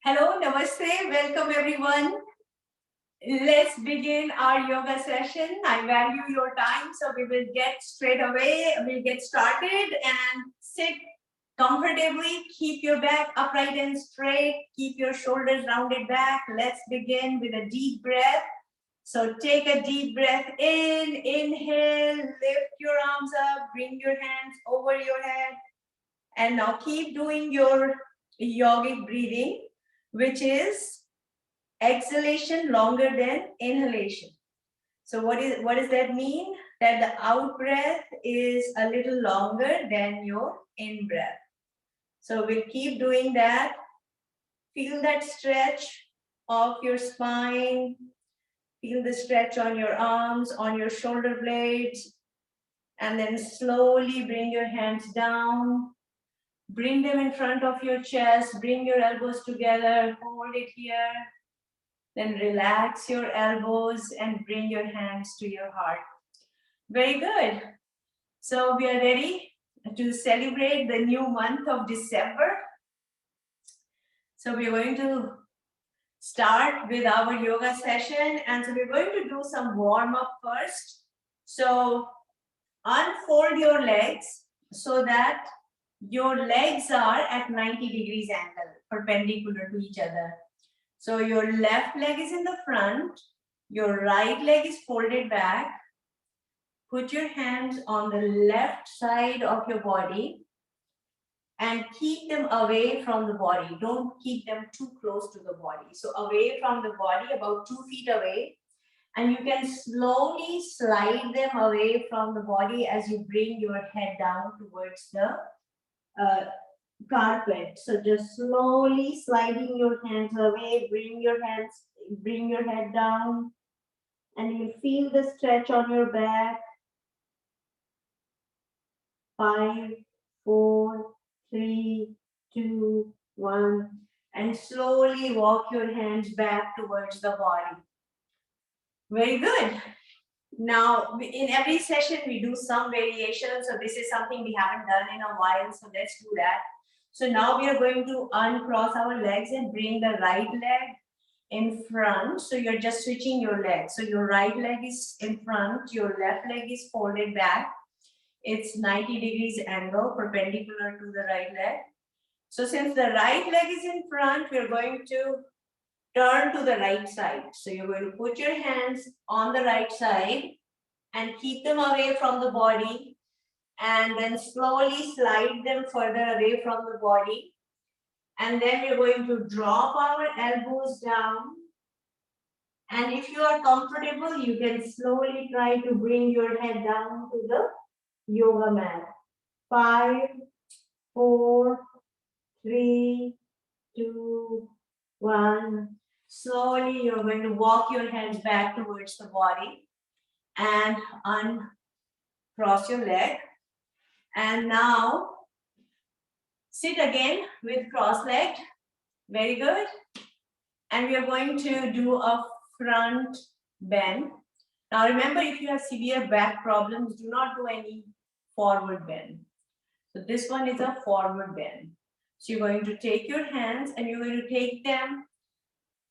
Hello, namaste, welcome everyone. Let's begin our yoga session. I value your time, so we will get straight away. We'll get started and sit comfortably. Keep your back upright and straight. Keep your shoulders rounded back. Let's begin with a deep breath. So take a deep breath in, inhale, lift your arms up, bring your hands over your head. And now keep doing your yogic breathing, which is exhalation longer than inhalation. So what does that mean? That the out breath is a little longer than your in breath. So we'll keep doing that. Feel that stretch of your spine. Feel the stretch on your arms, on your shoulder blades. And then slowly bring your hands down. Bring them in front of your chest. Bring your elbows together. Hold it here. Then relax your elbows and bring your hands to your heart. Very good. So we are ready to celebrate the new month of December. So we're going to start with our yoga session. And so we're going to do some warm up first. So unfold your legs so that your legs are at 90 degrees angle, perpendicular to each other. So your left leg is in the front, your right leg is folded back. Put your hands on the left side of your body and keep them away from the body. Don't keep them too close to the body. So away from the body, about 2 feet away. And you can slowly slide them away from the body as you bring your head down towards the carpet. So just slowly sliding your hands away, bring your head down, and you feel the stretch on your back. 5, 4, 3, 2, 1, and slowly walk your hands back towards the body. Very good. Now, in every session, we do some variation. So this is something we haven't done in a while. So let's do that. So now we are going to uncross our legs and bring the right leg in front. So you're just switching your legs. So your right leg is in front, your left leg is folded back. It's 90 degrees angle, perpendicular to the right leg. So since the right leg is in front, we're going to turn to the right side. So you're going to put your hands on the right side and keep them away from the body, and then slowly slide them further away from the body. And then we're going to drop our elbows down. And if you are comfortable, you can slowly try to bring your head down to the yoga mat. 5, 4, 3, 2, 1. Slowly, you're going to walk your hands back towards the body and uncross your leg. And now, sit again with cross-legged. Very good. And we are going to do a front bend. Now remember, if you have severe back problems, do not do any forward bend. So this one is a forward bend. So you're going to take your hands and you're going to take them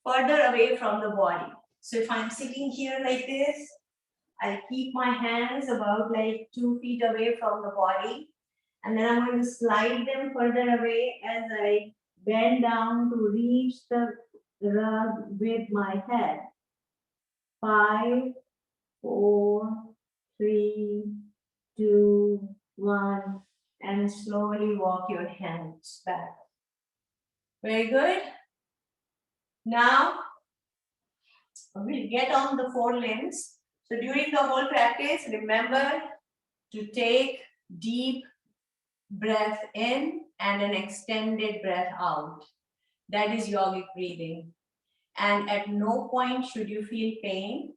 further away from the body. So if I'm sitting here like this, I keep my hands about like 2 feet away from the body. And then I'm going to slide them further away as I bend down to reach the rug with my head. 5, 4, 3, 2, 1, and slowly walk your hands back. Very good. Now, we'll get on the 4 limbs. So during the whole practice, remember to take deep breath in and an extended breath out. That is yogic breathing. And at no point should you feel pain.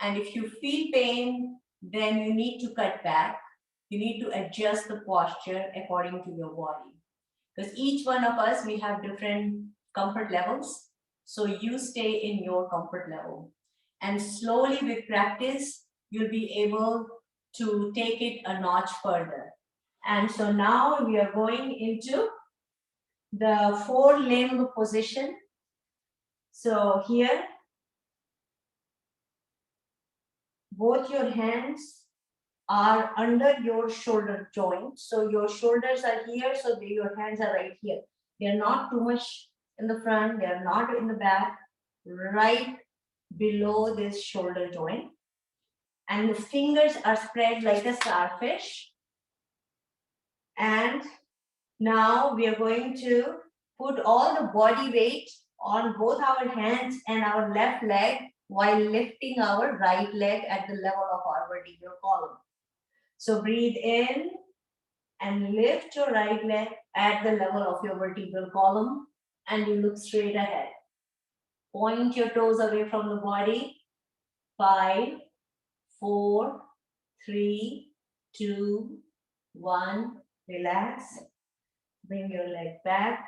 And if you feel pain, then you need to cut back. You need to adjust the posture according to your body. Because each one of us, we have different comfort levels. So you stay in your comfort level. And slowly with practice, you'll be able to take it a notch further. And so now we are going into the four-limb position. So here, both your hands are under your shoulder joint. So your shoulders are here, so your hands are right here. They are not too much in the front, they are not in the back, right below this shoulder joint. And the fingers are spread like a starfish. And now we are going to put all the body weight on both our hands and our left leg while lifting our right leg at the level of our vertebral column. So breathe in and lift your right leg at the level of your vertebral column and you look straight ahead. Point your toes away from the body. 5, 4, 3, 2, 1. Relax. Bring your leg back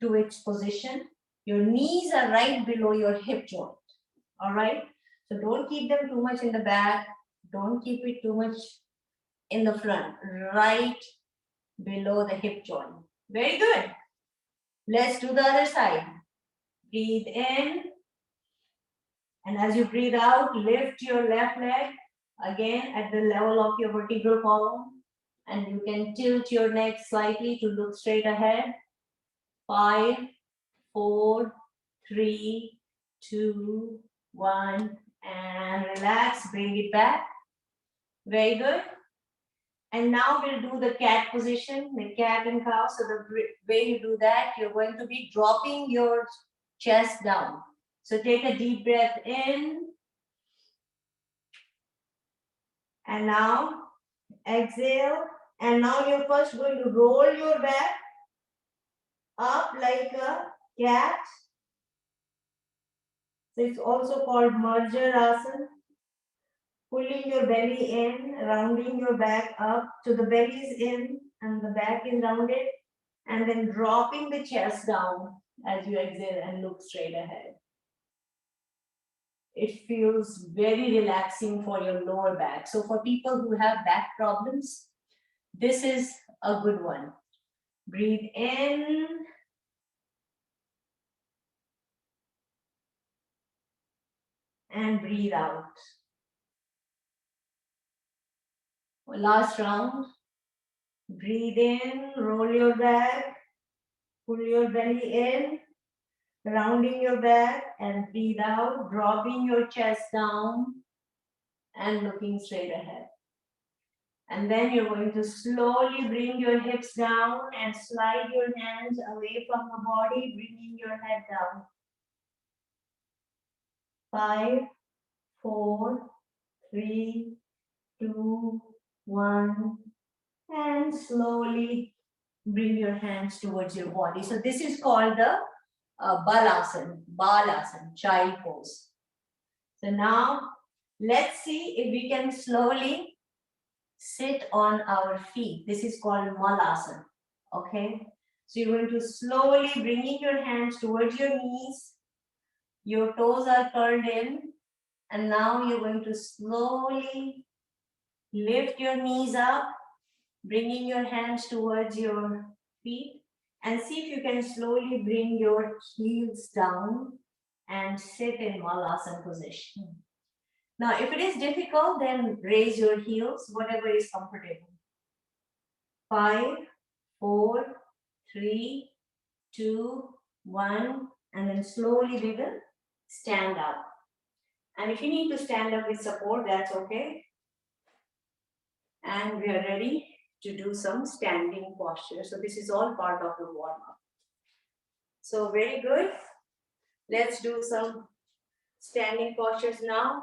to its position. Your knees are right below your hip joint. All right? So don't keep them too much in the back. Don't keep it too much in the front. Right below the hip joint. Very good. Let's do the other side. Breathe in. And as you breathe out, lift your left leg again at the level of your vertebral column. And you can tilt your neck slightly to look straight ahead. 5, 4, 3, 2, 1. And relax. Bring it back. Very good. And now we'll do the cat position, the cat and cow. So the way you do that, you're going to be dropping your chest down. So take a deep breath in. And now exhale. And now you're first going to roll your back up like a cat. So it's also called Marjarasana. Pulling your belly in, rounding your back up. So the belly is in and the back is rounded. And then dropping the chest down as you exhale and look straight ahead. It feels very relaxing for your lower back. So for people who have back problems, this is a good one. Breathe in. And breathe out. Last round. Breathe in, roll your back, pull your belly in, rounding your back, and breathe out, dropping your chest down and looking straight ahead. And then you're going to slowly bring your hips down and slide your hands away from the body, bringing your head down. 5, 4, 3, 2, 1. And slowly bring your hands towards your body. So this is called the Balasana, child pose. So now let's see if we can slowly sit on our feet. This is called Malasana. Okay. So you're going to slowly bringing your hands towards your knees. Your toes are curled in. And now you're going to slowly lift your knees up, bringing your hands towards your feet. And see if you can slowly bring your heels down and sit in Malasana position. Now, if it is difficult, then raise your heels, whatever is comfortable. 5, 4, 3, 2, 1, and then slowly we will stand up. And if you need to stand up with support, that's okay. And we are ready to do some standing posture. So this is all part of the warm-up. So very good. Let's do some standing postures now.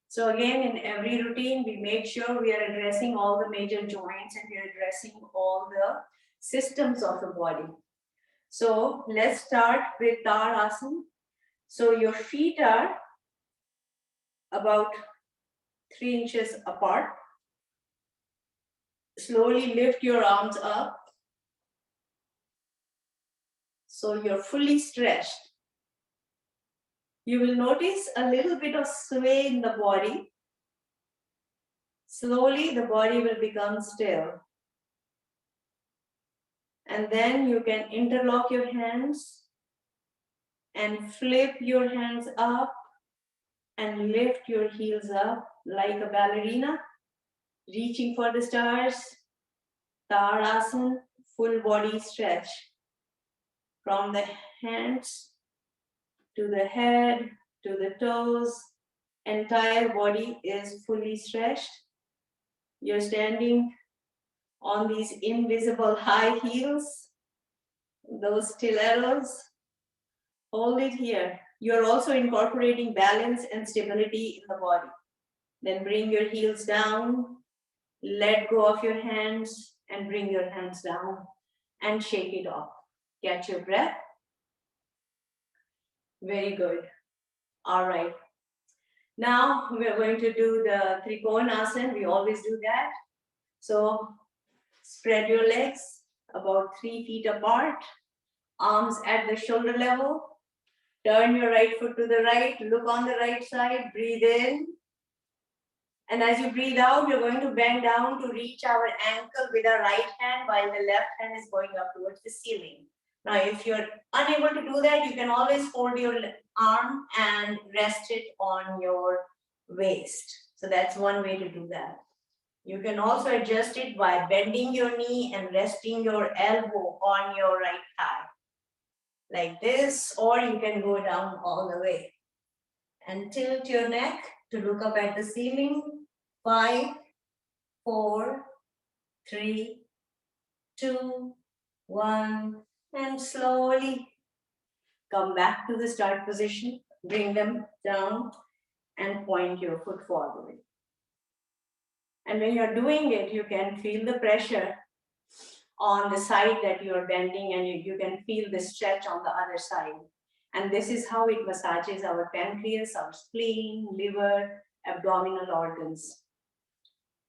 So again, in every routine, we make sure we are addressing all the major joints and we are addressing all the systems of the body. So let's start with Tadasana. So your feet are about 3 inches apart. Slowly lift your arms up. So you're fully stretched. You will notice a little bit of sway in the body. Slowly the body will become still. And then you can interlock your hands and flip your hands up and lift your heels up like a ballerina, reaching for the stars. Tadasana, full body stretch from the hands to the head to the toes. Entire body is fully stretched. You're standing on these invisible high heels, those stilettos. Hold it here. You're also incorporating balance and stability in the body. Then bring your heels down, let go of your hands and bring your hands down and shake it off. Catch your breath. Very good. All right. Now we're going to do the Trikonasana. We always do that. So spread your legs about 3 feet apart, arms at the shoulder level. Turn your right foot to the right, look on the right side, breathe in. And as you breathe out, you're going to bend down to reach our ankle with our right hand while the left hand is going up towards the ceiling. Now, if you're unable to do that, you can always fold your arm and rest it on your waist. So that's one way to do that. You can also adjust it by bending your knee and resting your elbow on your right thigh. Like this, or you can go down all the way. And tilt your neck to look up at the ceiling. 5, 4, 3, 2, 1, and slowly come back to the start position. Bring them down and point your foot forward. And when you're doing it, you can feel the pressure on the side that you're bending, and you can feel the stretch on the other side. And this is how it massages our pancreas, our spleen, liver, abdominal organs.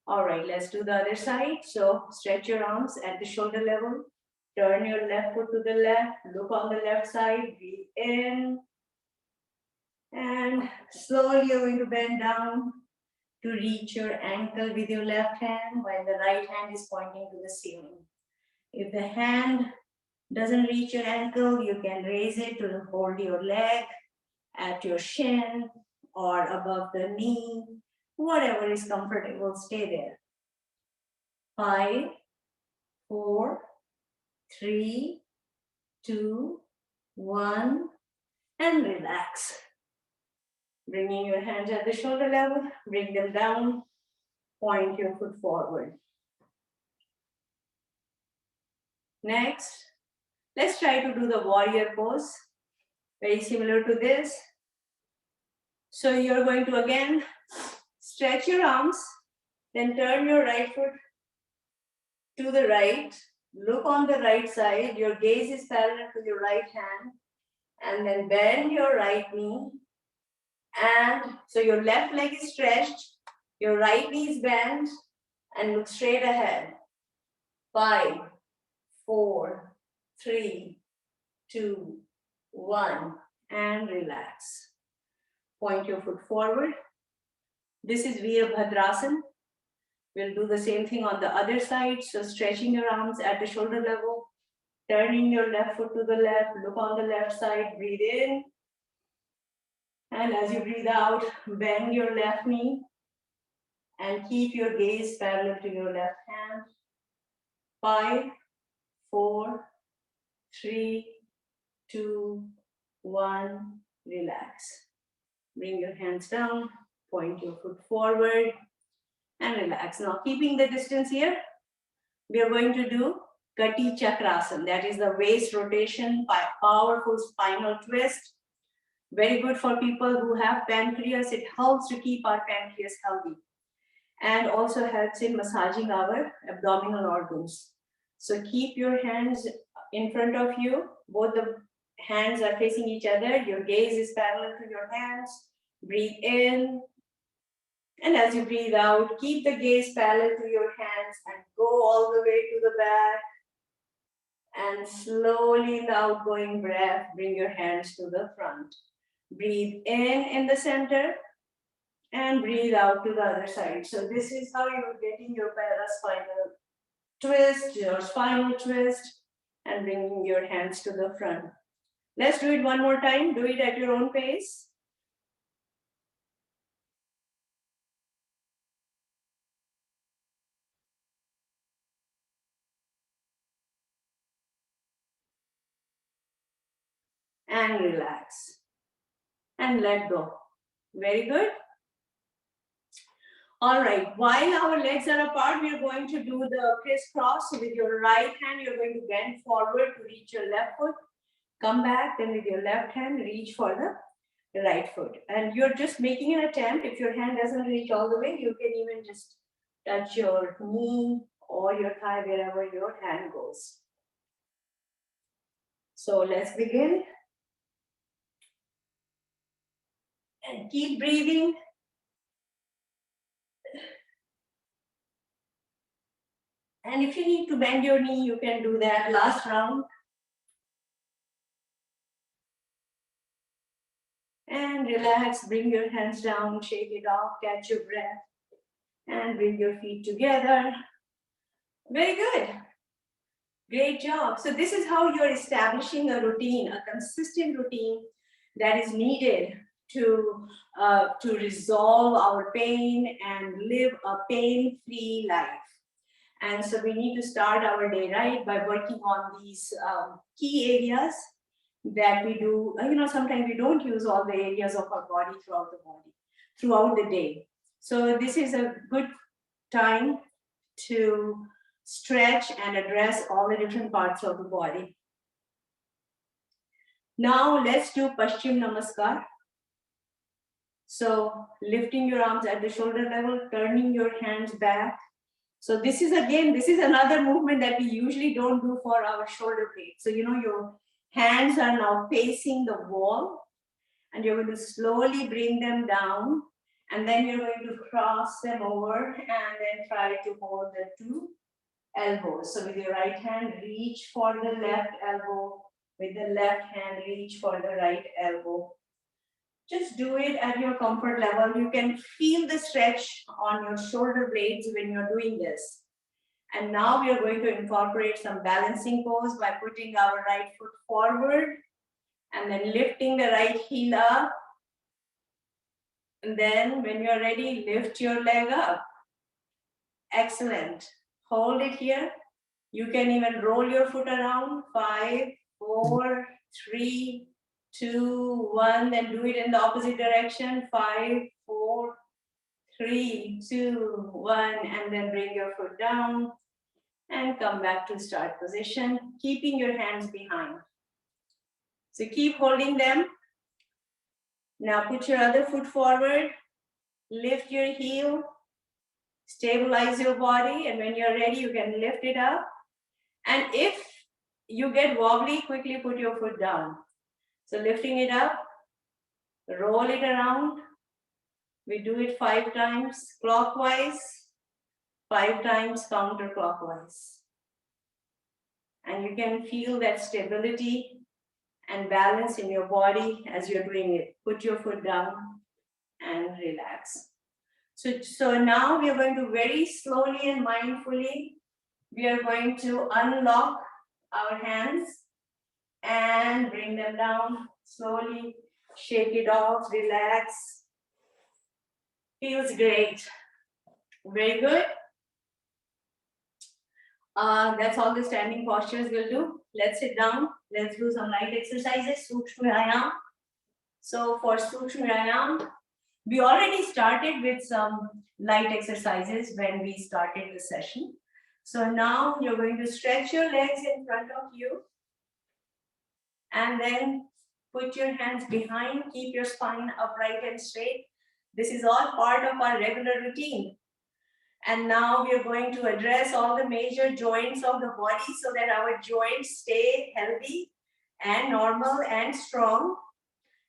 All right, let's do the other side. So stretch your arms at the shoulder level. Turn your left foot to the left. Look on the left side. Breathe in. And slowly you're going to bend down to reach your ankle with your left hand while the right hand is pointing to the ceiling. If the hand doesn't reach your ankle, you can raise it to hold your leg at your shin or above the knee. Whatever is comfortable, stay there. 5, 4, 3, 2, 1, and relax. Bringing your hands at the shoulder level, bring them down, point your foot forward. Next, let's try to do the warrior pose, very similar to this. So you're going to again stretch your arms, then turn your right foot to the right, look on the right side, your gaze is parallel to your right hand, and then bend your right knee. And so your left leg is stretched, your right knee is bent, and look straight ahead. 5, 4, 3, 2, 1, and relax. Point your foot forward. This is Virabhadrasana. We'll do the same thing on the other side. So stretching your arms at the shoulder level, turning your left foot to the left, look on the left side, breathe in. And as you breathe out, bend your left knee and keep your gaze parallel to your left hand. 5, 4, 3, 2, 1, relax. Bring your hands down, point your foot forward, and relax. Now, keeping the distance here, we are going to do Kati Chakrasana. That is the waist rotation, powerful spinal twist. Very good for people who have pancreas. It helps to keep our pancreas healthy and also helps in massaging our abdominal organs. So keep your hands in front of you. Both the hands are facing each other. Your gaze is parallel to your hands. Breathe in. And as you breathe out, keep the gaze parallel to your hands and go all the way to the back. And slowly in the outgoing breath, bring your hands to the front. Breathe in the center and breathe out to the other side. So this is how you're getting your paraspinal twist, your spinal twist. and bringing your hands to the front. Let's do it one more time. Do it at your own pace. And relax. And let go. Very good. All right, while our legs are apart, we are going to do the crisscross. So with your right hand, you're going to bend forward to reach your left foot. Come back, then with your left hand, reach for the right foot. And you're just making an attempt. If your hand doesn't reach all the way, you can even just touch your knee or your thigh, wherever your hand goes. So let's begin. And keep breathing. And if you need to bend your knee, you can do that. Last round. And relax, bring your hands down, shake it off, catch your breath, and bring your feet together. Very good. Great job. So this is how you're establishing a routine, a consistent routine that is needed to resolve our pain and live a pain-free life. And so we need to start our day right by working on these key areas that we do. Sometimes we don't use all the areas of our body throughout the day. So this is a good time to stretch and address all the different parts of the body. Now let's do Paschim Namaskar. So lifting your arms at the shoulder level, turning your hands back. So this is another movement that we usually don't do for our shoulder blades. So your hands are now facing the wall, and you're going to slowly bring them down, and then you're going to cross them over and then try to hold the two elbows. So with your right hand, reach for the left elbow. With the left hand, reach for the right elbow. Just do it at your comfort level. You can feel the stretch on your shoulder blades when you're doing this. And now we are going to incorporate some balancing pose by putting our right foot forward and then lifting the right heel up. And then when you're ready, lift your leg up. Excellent. Hold it here. You can even roll your foot around. 5, 4, 3, 2, 1. Then do it in the opposite direction. 5, 4, 3, 2, 1. And then bring your foot down and come back to start position, keeping your hands behind. So keep holding them. Now put your other foot forward, lift your heel, stabilize your body, and when you're ready, you can lift it up. And if you get wobbly, quickly put your foot down. So lifting it up, roll it around. We do it 5 times clockwise, 5 times counterclockwise. And you can feel that stability and balance in your body as you're doing it. Put your foot down and relax. So now we are going to very slowly and mindfully, we are going to unlock our hands and bring them down slowly. Shake it off, relax. Feels great. Very good. That's all the standing postures will do. Let's sit down. Let's do some light exercises. Sukshma Ayam. So for Sukshma Ayam, we already started with some light exercises when we started the session. So now you're going to stretch your legs in front of you and then put your hands behind, keep your spine upright and straight. This is all part of our regular routine. And now we are going to address all the major joints of the body so that our joints stay healthy and normal and strong.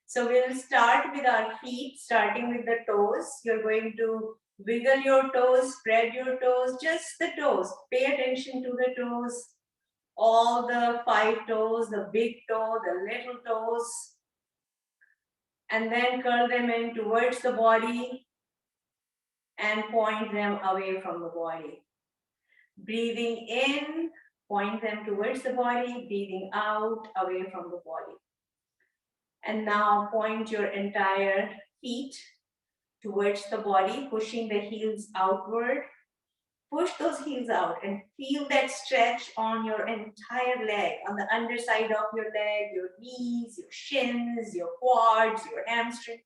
So we'll start with our feet, starting with the toes. You're going to wiggle your toes, spread your toes, just the toes. Pay attention to the toes, all the 5 toes, the big toe, the little toes. And then curl them in towards the body and point them away from the body. Breathing in Point them towards the body, breathing out, away from the body. And now point your entire feet towards the body, pushing the heels outward. Push those heels out and feel that stretch on your entire leg, on the underside of your leg, your knees, your shins, your quads, your hamstring.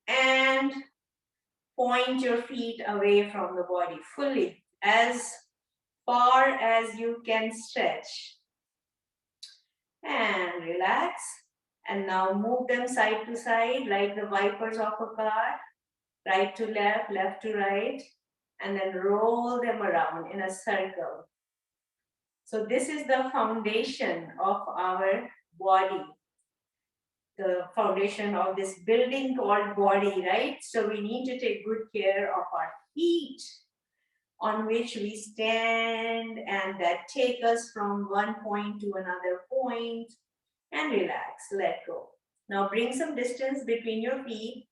And point your feet away from the body fully, as far as you can stretch. And relax. And now move them side to side like the wipers of a car. Right to left, left to right. And then roll them around in a circle. So this is the foundation of our body. The foundation of this building called body, right? So we need to take good care of our feet on which we stand and that take us from one point to another point. And relax, let go. Now bring some distance between your feet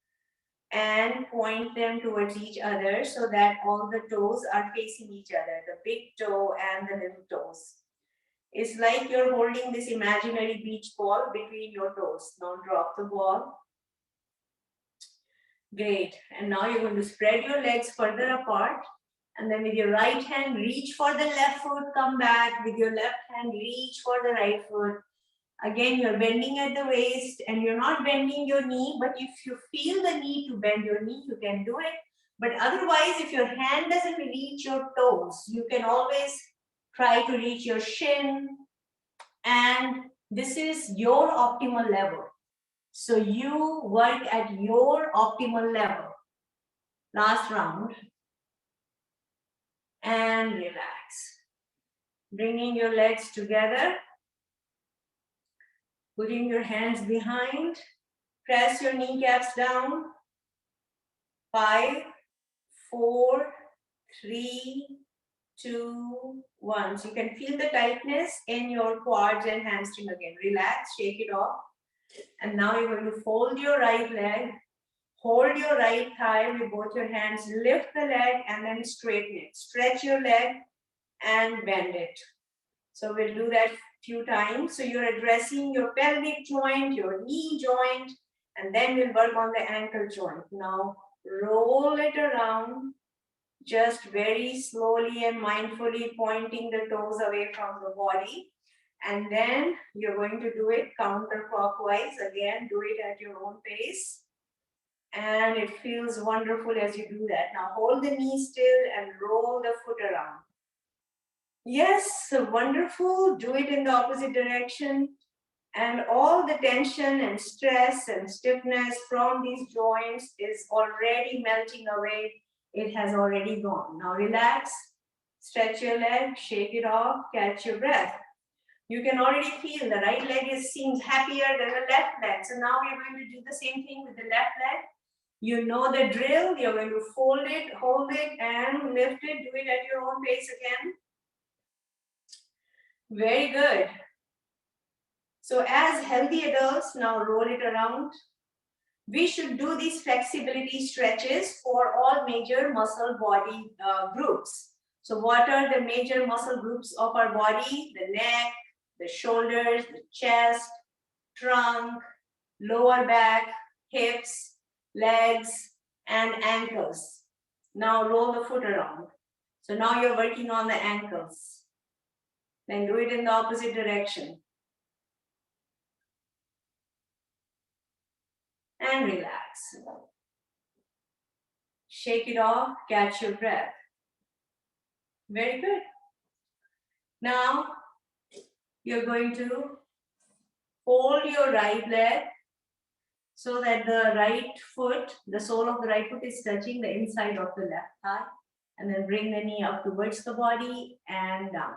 and point them towards each other so that all the toes are facing each other, the big toe and the little toes. It's like you're holding this imaginary beach ball between your toes. Now drop the ball. Great. And now you're going to spread your legs further apart. And then with your right hand, reach for the left foot, come back. With your left hand, reach for the right foot. Again, you're bending at the waist and you're not bending your knee, but if you feel the need to bend your knee, you can do it. But otherwise, if your hand doesn't reach your toes, you can always try to reach your shin. And this is your optimal level. So you work at your optimal level. Last round. And relax. Bringing your legs together. Putting your hands behind. Press your kneecaps down. 5, 4, 3, 2, 1. So you can feel the tightness in your quads and hamstring again. Relax, shake it off. And now you're going to fold your right leg. Hold your right thigh with both your hands. Lift the leg and then straighten it. Stretch your leg and bend it. So we'll do that a few times. So you're addressing your pelvic joint, your knee joint, and then we'll work on the ankle joint. Now roll it around, just very slowly and mindfully pointing the toes away from the body. And then you're going to do it counterclockwise. Again, do it at your own pace. And it feels wonderful as you do that. Now hold the knee still and roll the foot around. Yes, wonderful. Do it in the opposite direction. And all the tension and stress and stiffness from these joints is already melting away. It has already gone. Now relax, stretch your leg, shake it off, catch your breath. You can already feel the right leg seems happier than the left leg. So now you're going to do the same thing with the left leg. You know the drill. You're going to fold it, hold it, and lift it. Do it at your own pace again. Very good. So as healthy adults, now roll it around. We should do these flexibility stretches for all major muscle body groups. So what are the major muscle groups of our body? The neck, the shoulders, the chest, trunk, lower back, hips, legs, and ankles. Now roll the foot around. So now you're working on the ankles. Then do it in the opposite direction. And relax. Shake it off, catch your breath. Very good. Now, you're going to fold your right leg so that the right foot, the sole of the right foot is touching the inside of the left thigh. And then bring the knee up towards the body and down.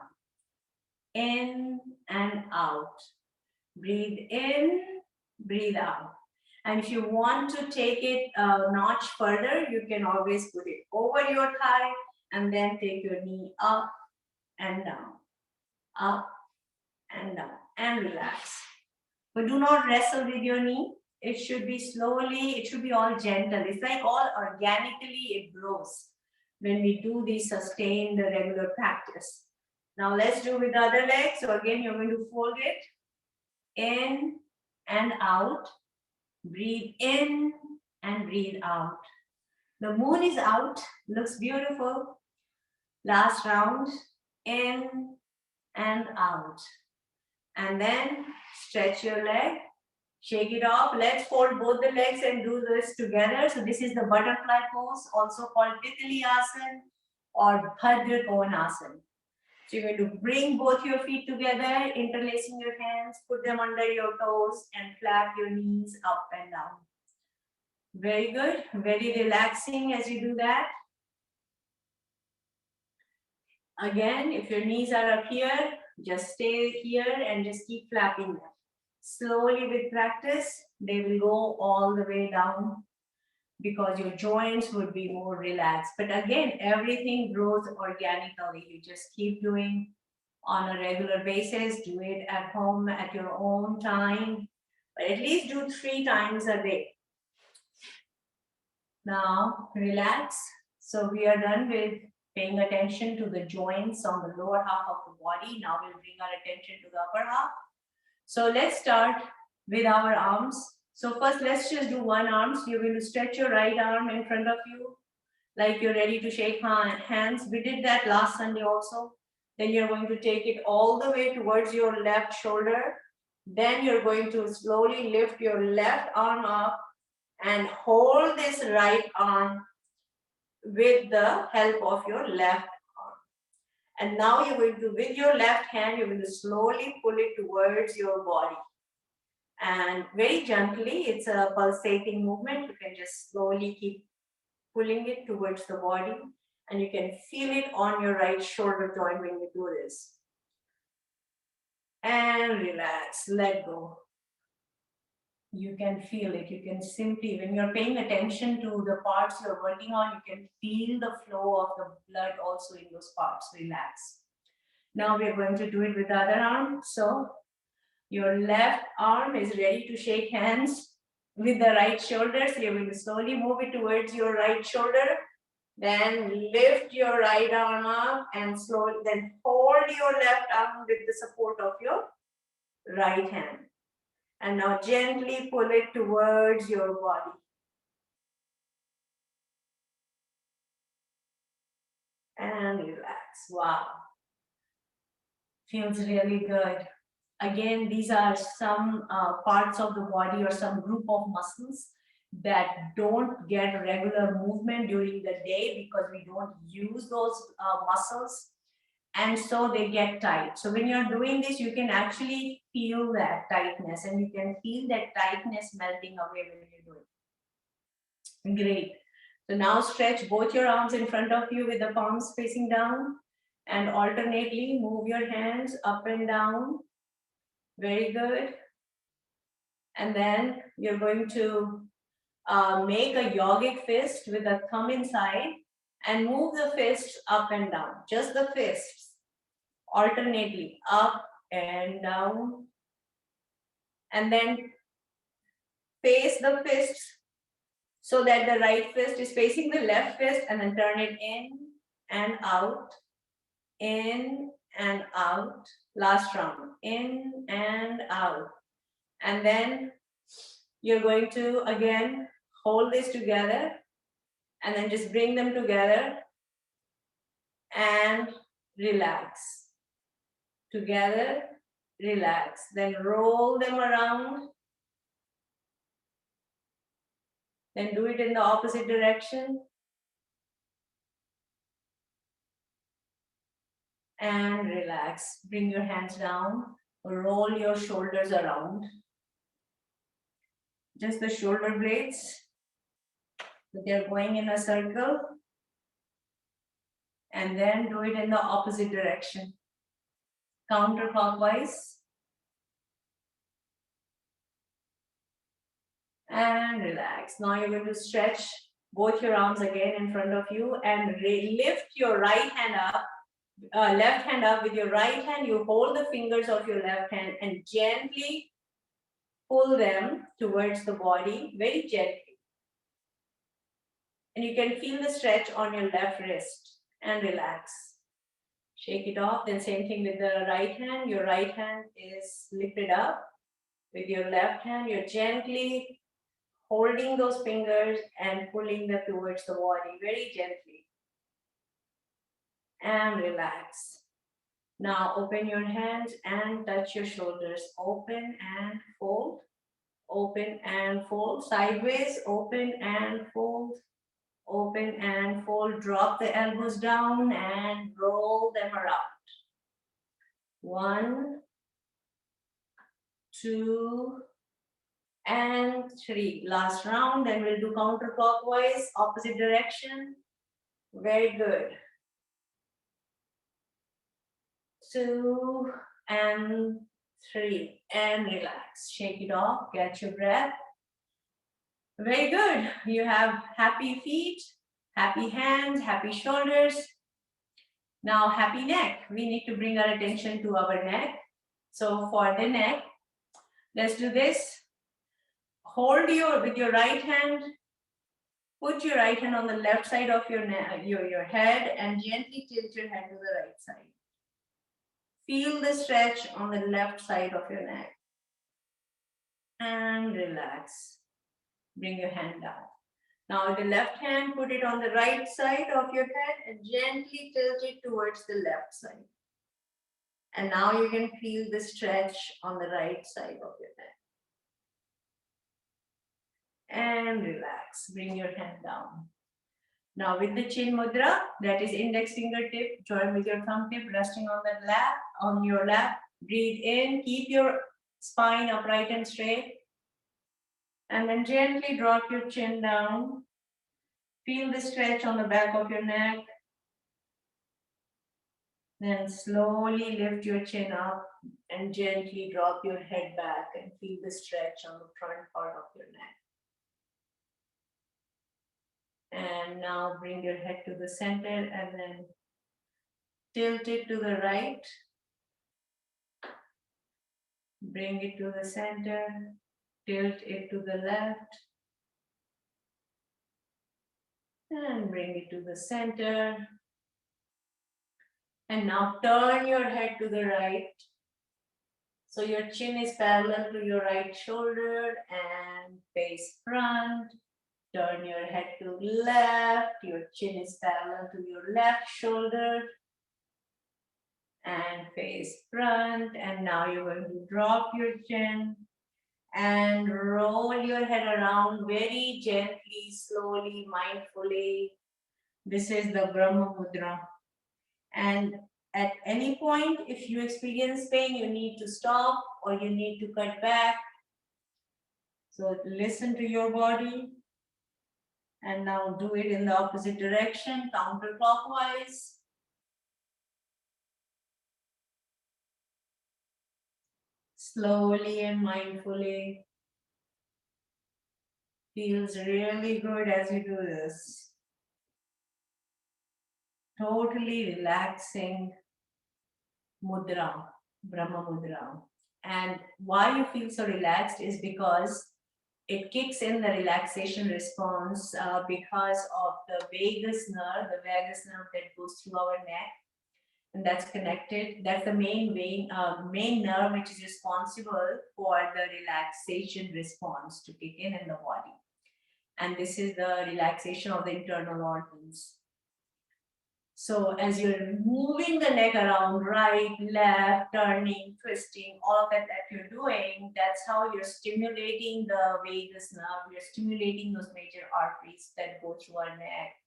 In and out. Breathe in, breathe out. And if you want to take it a notch further, you can always put it over your thigh and then take your knee up and down, up and down, and relax. But do not wrestle with your knee. It should be slowly, it should be all gentle. It's like all organically it grows when we do the sustained regular practice. Now let's do with the other leg. So again, you're going to fold it in and out. Breathe in and breathe out. The moon is out, looks beautiful. Last round, in and out. And then stretch your leg, shake it off. Let's fold both the legs and do this together. So this is the butterfly pose, also called Titli Asana or Bhadra Konasana. So you're going to bring both your feet together, interlacing your hands, put them under your toes and flap your knees up and down. Very good, very relaxing as you do that. Again, if your knees are up here, just stay here and just keep flapping them. Slowly with practice, they will go all the way down because your joints would be more relaxed. But again, everything grows organically. You just keep doing on a regular basis. Do it at home at your own time, but at least do 3 times a day. Now relax. So we are done with paying attention to the joints on the lower half of the body. Now we'll bring our attention to the upper half. So let's start with our arms. So first let's just do one arm. So you're going to stretch your right arm in front of you like you're ready to shake hands. We did that last Sunday also. Then you're going to take it all the way towards your left shoulder. Then you're going to slowly lift your left arm up and hold this right arm with the help of your left arm. And now you're going to, with your left hand, you're going to slowly pull it towards your body. And very gently, it's a pulsating movement. You can just slowly keep pulling it towards the body. And you can feel it on your right shoulder joint when you do this. And relax, let go. You can feel it. You can simply, when you're paying attention to the parts you're working on, you can feel the flow of the blood also in those parts. Relax. Now we're going to do it with the other arm. So your left arm is ready to shake hands with the right shoulder. So you're going to slowly move it towards your right shoulder. Then lift your right arm up and slowly, then hold your left arm with the support of your right hand. And now gently pull it towards your body. And relax. Wow. Feels really good. Again, these are some parts of the body or some group of muscles that don't get regular movement during the day because we don't use those muscles. And so they get tight. So when you're doing this, you can actually feel that tightness and you can feel that tightness melting away when you're doing it. Great. So now stretch both your arms in front of you with the palms facing down and alternately move your hands up and down. Very good. And then you're going to make a yogic fist with the thumb inside and move the fists up and down. Just the fists. Alternately up and down. And then face the fists so that the right fist is facing the left fist and then turn it in and out. In and out. Last round. In and out. And then you're going to again hold this together and then just bring them together and relax. Together, relax. Then roll them around. Then do it in the opposite direction. And relax. Bring your hands down. Roll your shoulders around. Just the shoulder blades. But they're going in a circle. And then do it in the opposite direction. Counterclockwise. And relax. Now you're going to stretch both your arms again in front of you and lift your right hand up, left hand up. With your right hand, you hold the fingers of your left hand and gently pull them towards the body, very gently. And you can feel the stretch on your left wrist and relax. Shake it off. Then same thing with the right hand. Your right hand is lifted up. With your left hand, you're gently holding those fingers and pulling them towards the body very gently. And relax. Now open your hands and touch your shoulders. Open and fold. Open and fold. Sideways. Open and fold. Open and fold. Drop the elbows down and roll them around. 1, 2, and 3. Last round, then we'll do counterclockwise, opposite direction. Very good. 2 and 3, and relax. Shake it off, get your breath. Very good. You have happy feet, happy hands, happy shoulders. Now happy neck. We need to bring our attention to our neck. So for the neck, let's do this. Hold with your right hand. Put your right hand on the left side of your head and gently tilt your head to the right side. Feel the stretch on the left side of your neck. And relax. Bring your hand down. Now with the left hand, put it on the right side of your head and gently tilt it towards the left side. And now you can feel the stretch on the right side of your neck. And relax. Bring your hand down. Now with the chin mudra, that is index fingertip, join with your thumb tip resting on the lap, on your lap. Breathe in, keep your spine upright and straight. And then gently drop your chin down. Feel the stretch on the back of your neck. Then slowly lift your chin up and gently drop your head back and feel the stretch on the front part of your neck. And now bring your head to the center and then tilt it to the right. Bring it to the center. Tilt it to the left. And bring it to the center. And now turn your head to the right. So your chin is parallel to your right shoulder and face front. Turn your head to left. Your chin is parallel to your left shoulder and face front. And now you're going to drop your chin and roll your head around very gently, slowly, mindfully. This is the Brahma Mudra. And at any point, if you experience pain, you need to stop or you need to cut back. So listen to your body. And now do it in the opposite direction, counterclockwise. Slowly and mindfully. Feels really good as you do this. Totally relaxing mudra, Brahma Mudra. And why you feel so relaxed is because it kicks in the relaxation response because of the vagus nerve that goes through our neck, and that's connected. That's the main nerve which is responsible for the relaxation response to kick in the body. And this is the relaxation of the internal organs. So as you're moving the neck around, right, left, turning, twisting, all of that you're doing, that's how you're stimulating the vagus nerve. You're stimulating those major arteries that go through our neck.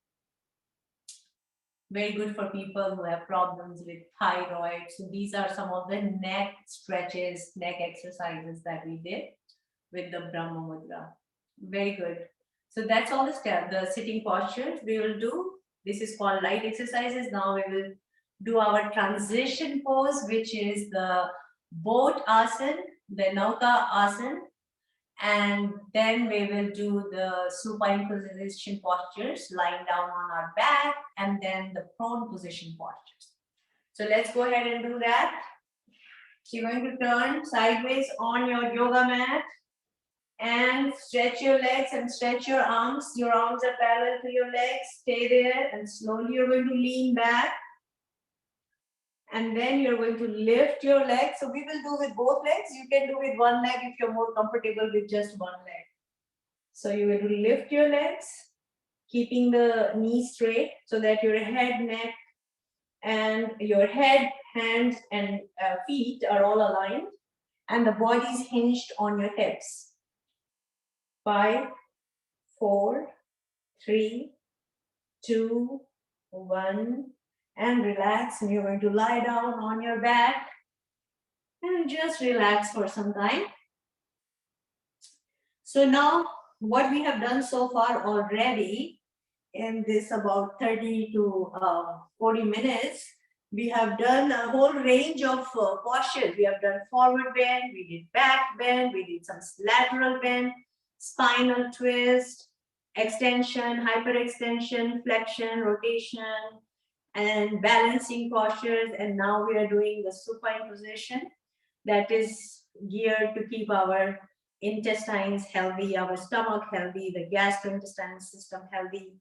Very good for people who have problems with thyroid. So these are some of the neck stretches, neck exercises that we did with the Brahma Mudra. Very good. So that's all the sitting postures we will do. This is called light exercises. Now we will do our transition pose, which is the boat asana, the nauka asana, and then we will do the supine position postures, lying down on our back, and then the prone position postures. So let's go ahead and do that. So you're going to turn sideways on your yoga mat and stretch your legs and stretch your arms. Your arms are parallel to your legs. Stay there and slowly you're going to lean back. And then you're going to lift your legs. So we will do with both legs. You can do with one leg if you're more comfortable with just one leg. So you will lift your legs, keeping the knees straight so that your head, neck, and your head, hands, and feet are all aligned, and the body is hinged on your hips. 5, 4, 3, 2, 1, and relax. And you're going to lie down on your back and just relax for some time. So now what we have done so far already in this about 30 to 40 minutes, we have done a whole range of postures. We have done forward bend, we did back bend, we did some lateral bend, spinal twist, extension, hyperextension, flexion, rotation, and balancing postures. And now we are doing the supine position that is geared to keep our intestines healthy, our stomach healthy, the gastrointestinal system healthy.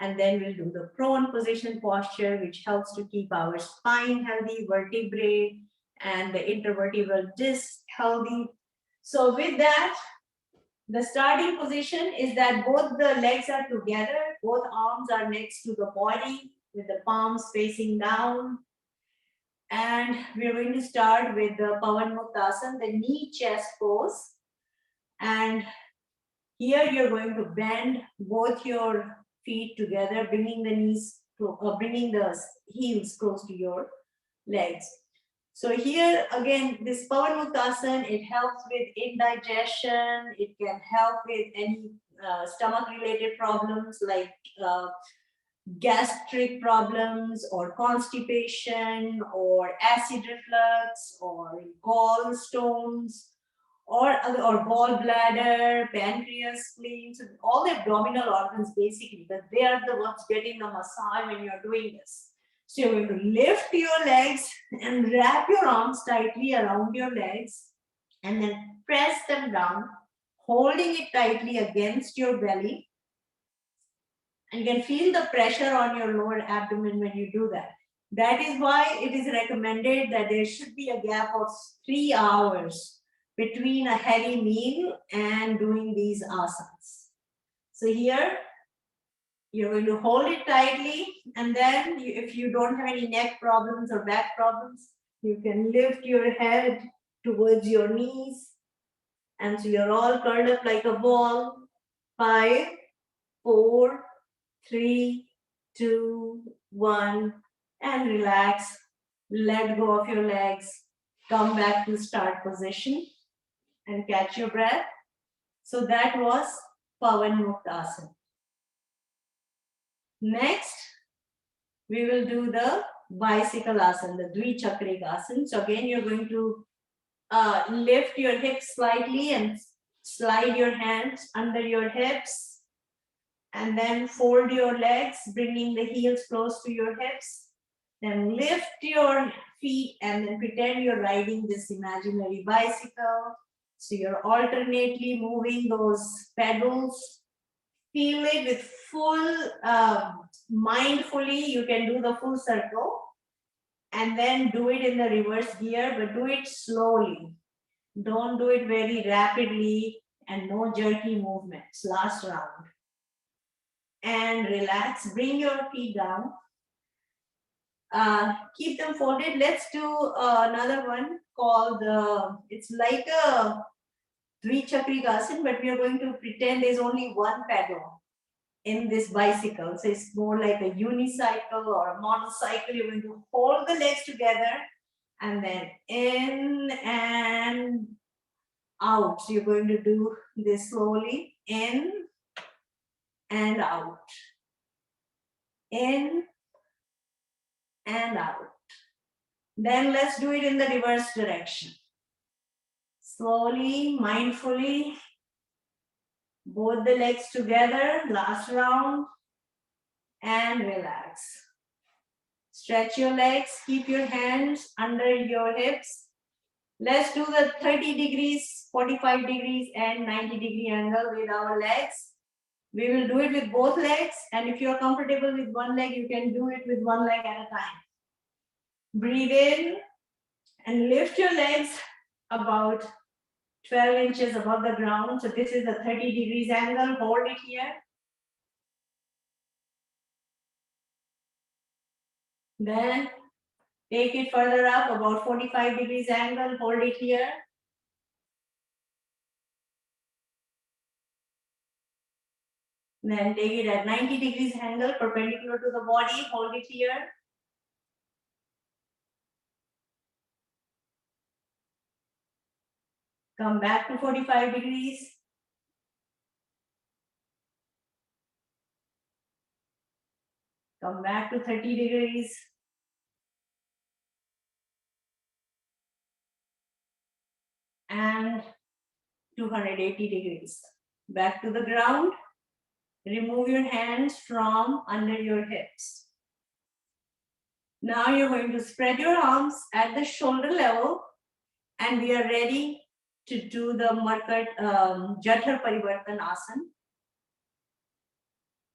And then we'll do the prone position posture, which helps to keep our spine healthy, vertebrae, and the intervertebral disc healthy. So with that, the starting position is that both the legs are together, both arms are next to the body with the palms facing down. And we're going to start with the Pavan Muktasana, the knee chest pose. And here you're going to bend both your feet together, bringing the knees, bringing the heels close to your legs. So here again, this Pavan Muktasana, it helps with indigestion. It can help with any stomach-related problems like gastric problems or constipation or acid reflux or gallstones or gallbladder, pancreas, spleen, so all the abdominal organs basically, but they are the ones getting the massage when you're doing this. So you're going to lift your legs and wrap your arms tightly around your legs and then press them down, holding it tightly against your belly. And you can feel the pressure on your lower abdomen when you do that. That is why it is recommended that there should be a gap of 3 hours between a heavy meal and doing these asanas. So here, you're going to hold it tightly, and then if you don't have any neck problems or back problems, you can lift your head towards your knees, and so you're all curled up like a ball. 5, 4, 3, 2, 1, and relax. Let go of your legs. Come back to start position and catch your breath. So that was Pavan Muktasana. Next, we will do the bicycle asana, the Dvichakrik asana. So again, you're going to lift your hips slightly and slide your hands under your hips, and then fold your legs, bringing the heels close to your hips. Then lift your feet and then pretend you're riding this imaginary bicycle. So you're alternately moving those pedals. Feel it with full, mindfully, you can do the full circle and then do it in the reverse gear, but do it slowly. Don't do it very rapidly and no jerky movements. Last round. And relax, bring your feet down. Keep them folded. Let's do another one called, it's like a Dvichakrik asana, but we are going to pretend there's only one pedal in this bicycle. So it's more like a unicycle or a monocycle. You're going to hold the legs together and then in and out. So you're going to do this slowly, in and out, in and out. Then let's do it in the reverse direction. Slowly, mindfully, both the legs together, last round, and relax. Stretch your legs, keep your hands under your hips. Let's do the 30 degrees, 45 degrees, and 90-degree angle with our legs. We will do it with both legs, and if you're comfortable with one leg, you can do it with one leg at a time. Breathe in and lift your legs about 12 inches above the ground. So this is a 30 degrees angle. Hold it here. Then take it further up about 45 degrees angle. Hold it here. Then take it at 90 degrees angle perpendicular to the body. Hold it here. Come back to 45 degrees. Come back to 30 degrees. And 280 degrees. Back to the ground. Remove your hands from under your hips. Now you're going to spread your arms at the shoulder level, and we are ready to do the Jathar Parivartan Asana,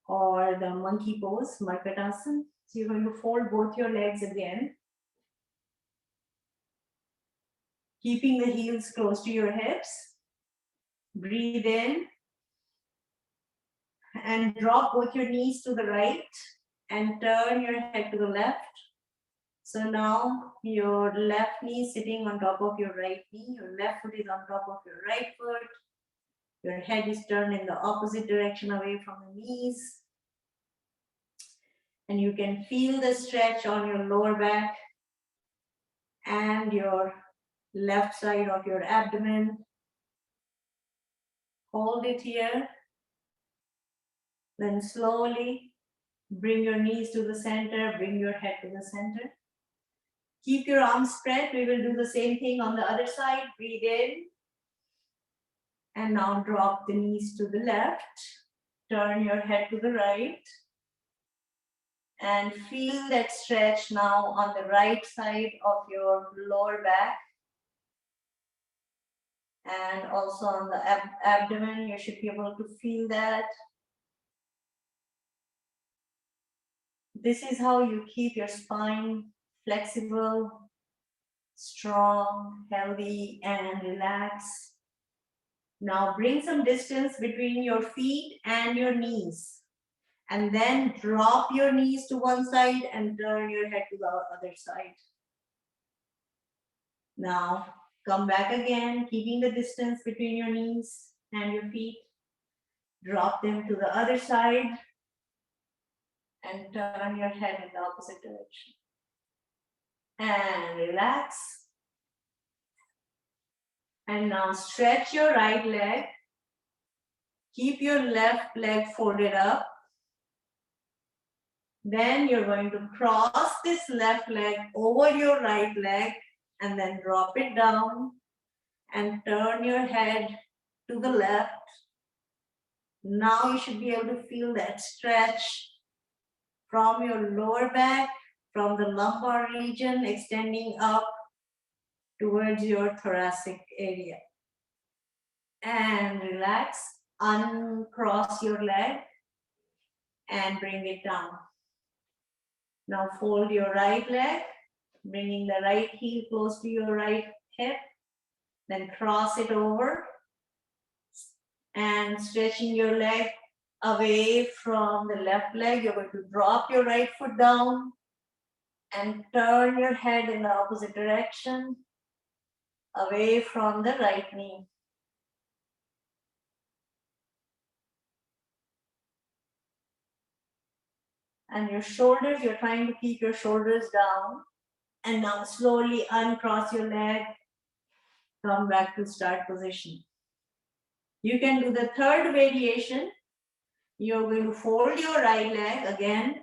or the monkey pose, Markatasana. So you're going to fold both your legs again, keeping the heels close to your hips. Breathe in and drop both your knees to the right and turn your head to the left. So now your left knee sitting on top of your right knee, your left foot is on top of your right foot. Your head is turned in the opposite direction away from the knees. And you can feel the stretch on your lower back and your left side of your abdomen. Hold it here. Then slowly bring your knees to the center, bring your head to the center. Keep your arms spread. We will do the same thing on the other side. Breathe in. And now drop the knees to the left. Turn your head to the right. And feel that stretch now on the right side of your lower back. And also on the abdomen, you should be able to feel that. This is how you keep your spine flexible, strong, healthy, and relaxed. Now bring some distance between your feet and your knees. And then drop your knees to one side and turn your head to the other side. Now come back again, keeping the distance between your knees and your feet. Drop them to the other side and turn your head in the opposite direction. And relax. And now stretch your right leg. Keep your left leg folded up. Then you're going to cross this left leg over your right leg and then drop it down and turn your head to the left. Now you should be able to feel that stretch from your lower back, from the lumbar region, extending up towards your thoracic area. And relax, uncross your leg and bring it down. Now fold your right leg, bringing the right heel close to your right hip, then cross it over and stretching your leg away from the left leg. You're going to drop your right foot down and turn your head in the opposite direction, away from the right knee. And your shoulders, you're trying to keep your shoulders down. And now slowly uncross your leg, come back to start position. You can do the third variation. You're going to fold your right leg again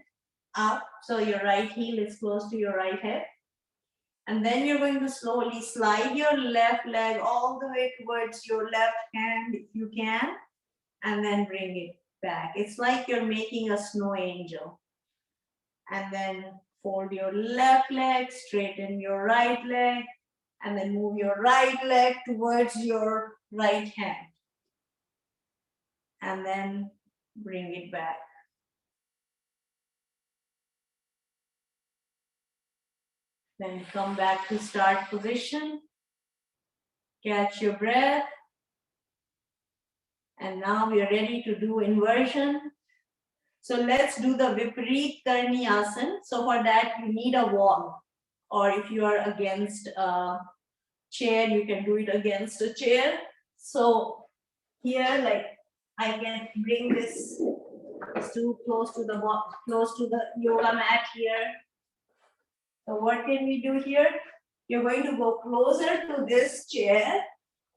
up, so your right heel is close to your right hip. And then you're going to slowly slide your left leg all the way towards your left hand if you can, and then bring it back. It's like you're making a snow angel. And then fold your left leg, straighten your right leg, and then move your right leg towards your right hand. And then bring it back. Then come back to start position. Catch your breath. And now we are ready to do inversion. So let's do the Viparit Karni Asana. So for that, you need a wall. Or if you are against a chair, you can do it against a chair. So here, like, I can bring this stool close to the yoga mat here. So what can we do here? You're going to go closer to this chair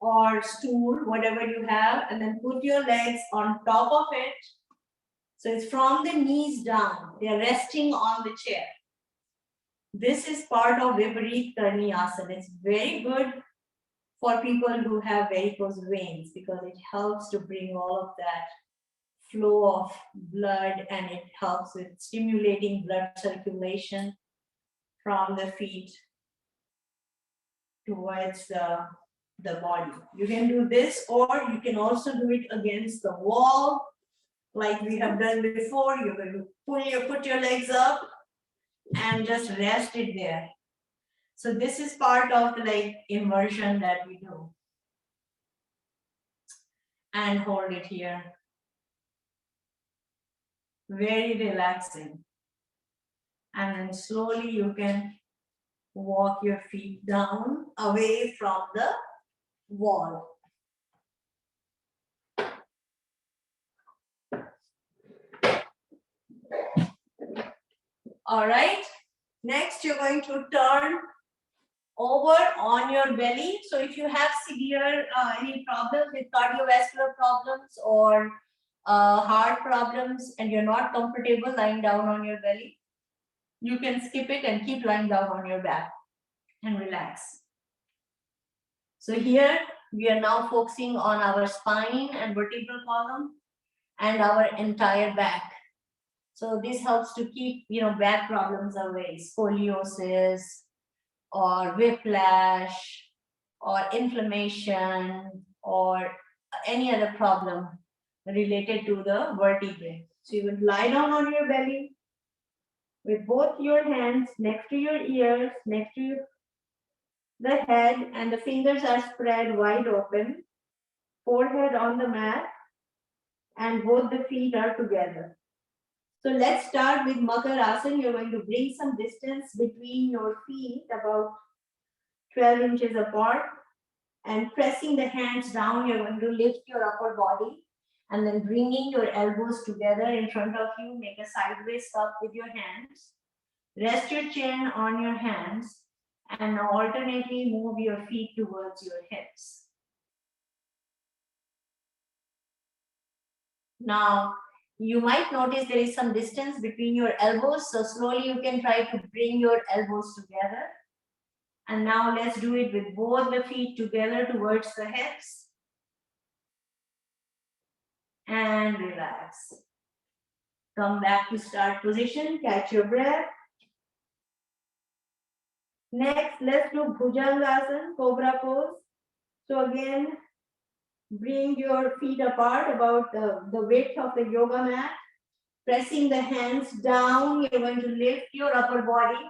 or stool, whatever you have, and then put your legs on top of it. So it's from the knees down. They are resting on the chair. This is part of Viparit Karni Asana. It's very good for people who have varicose veins because it helps to bring all of that flow of blood, and it helps with stimulating blood circulation from the feet towards the body. You can do this, or you can also do it against the wall like we have done before. You're going to put your legs up and just rest it there. So this is part of the like inversion that we do. And hold it here. Very relaxing. And then slowly you can walk your feet down away from the wall. All right. Next, you're going to turn over on your belly. So if you have severe any problems with cardiovascular problems or heart problems and you're not comfortable lying down on your belly, you can skip it and keep lying down on your back and relax. So here we are now focusing on our spine and vertebral column and our entire back. So this helps to keep, back problems away, scoliosis or whiplash or inflammation or any other problem related to the vertebrae. So you will lie down on your belly with both your hands next to your ears, next to the head, and the fingers are spread wide open, forehead on the mat, and both the feet are together. So let's start with Makarasana. You're going to bring some distance between your feet, about 12 inches apart, and pressing the hands down, you're going to lift your upper body and then bringing your elbows together in front of you, make a sideways cup with your hands. Rest your chin on your hands and now alternately move your feet towards your hips. Now, you might notice there is some distance between your elbows, so slowly you can try to bring your elbows together. And now let's do it with both the feet together towards the hips. And relax. Come back to start position, catch your breath. Next, let's do Bhujangasana, Cobra pose. So again, bring your feet apart about the width of the yoga mat. Pressing the hands down, you're going to lift your upper body.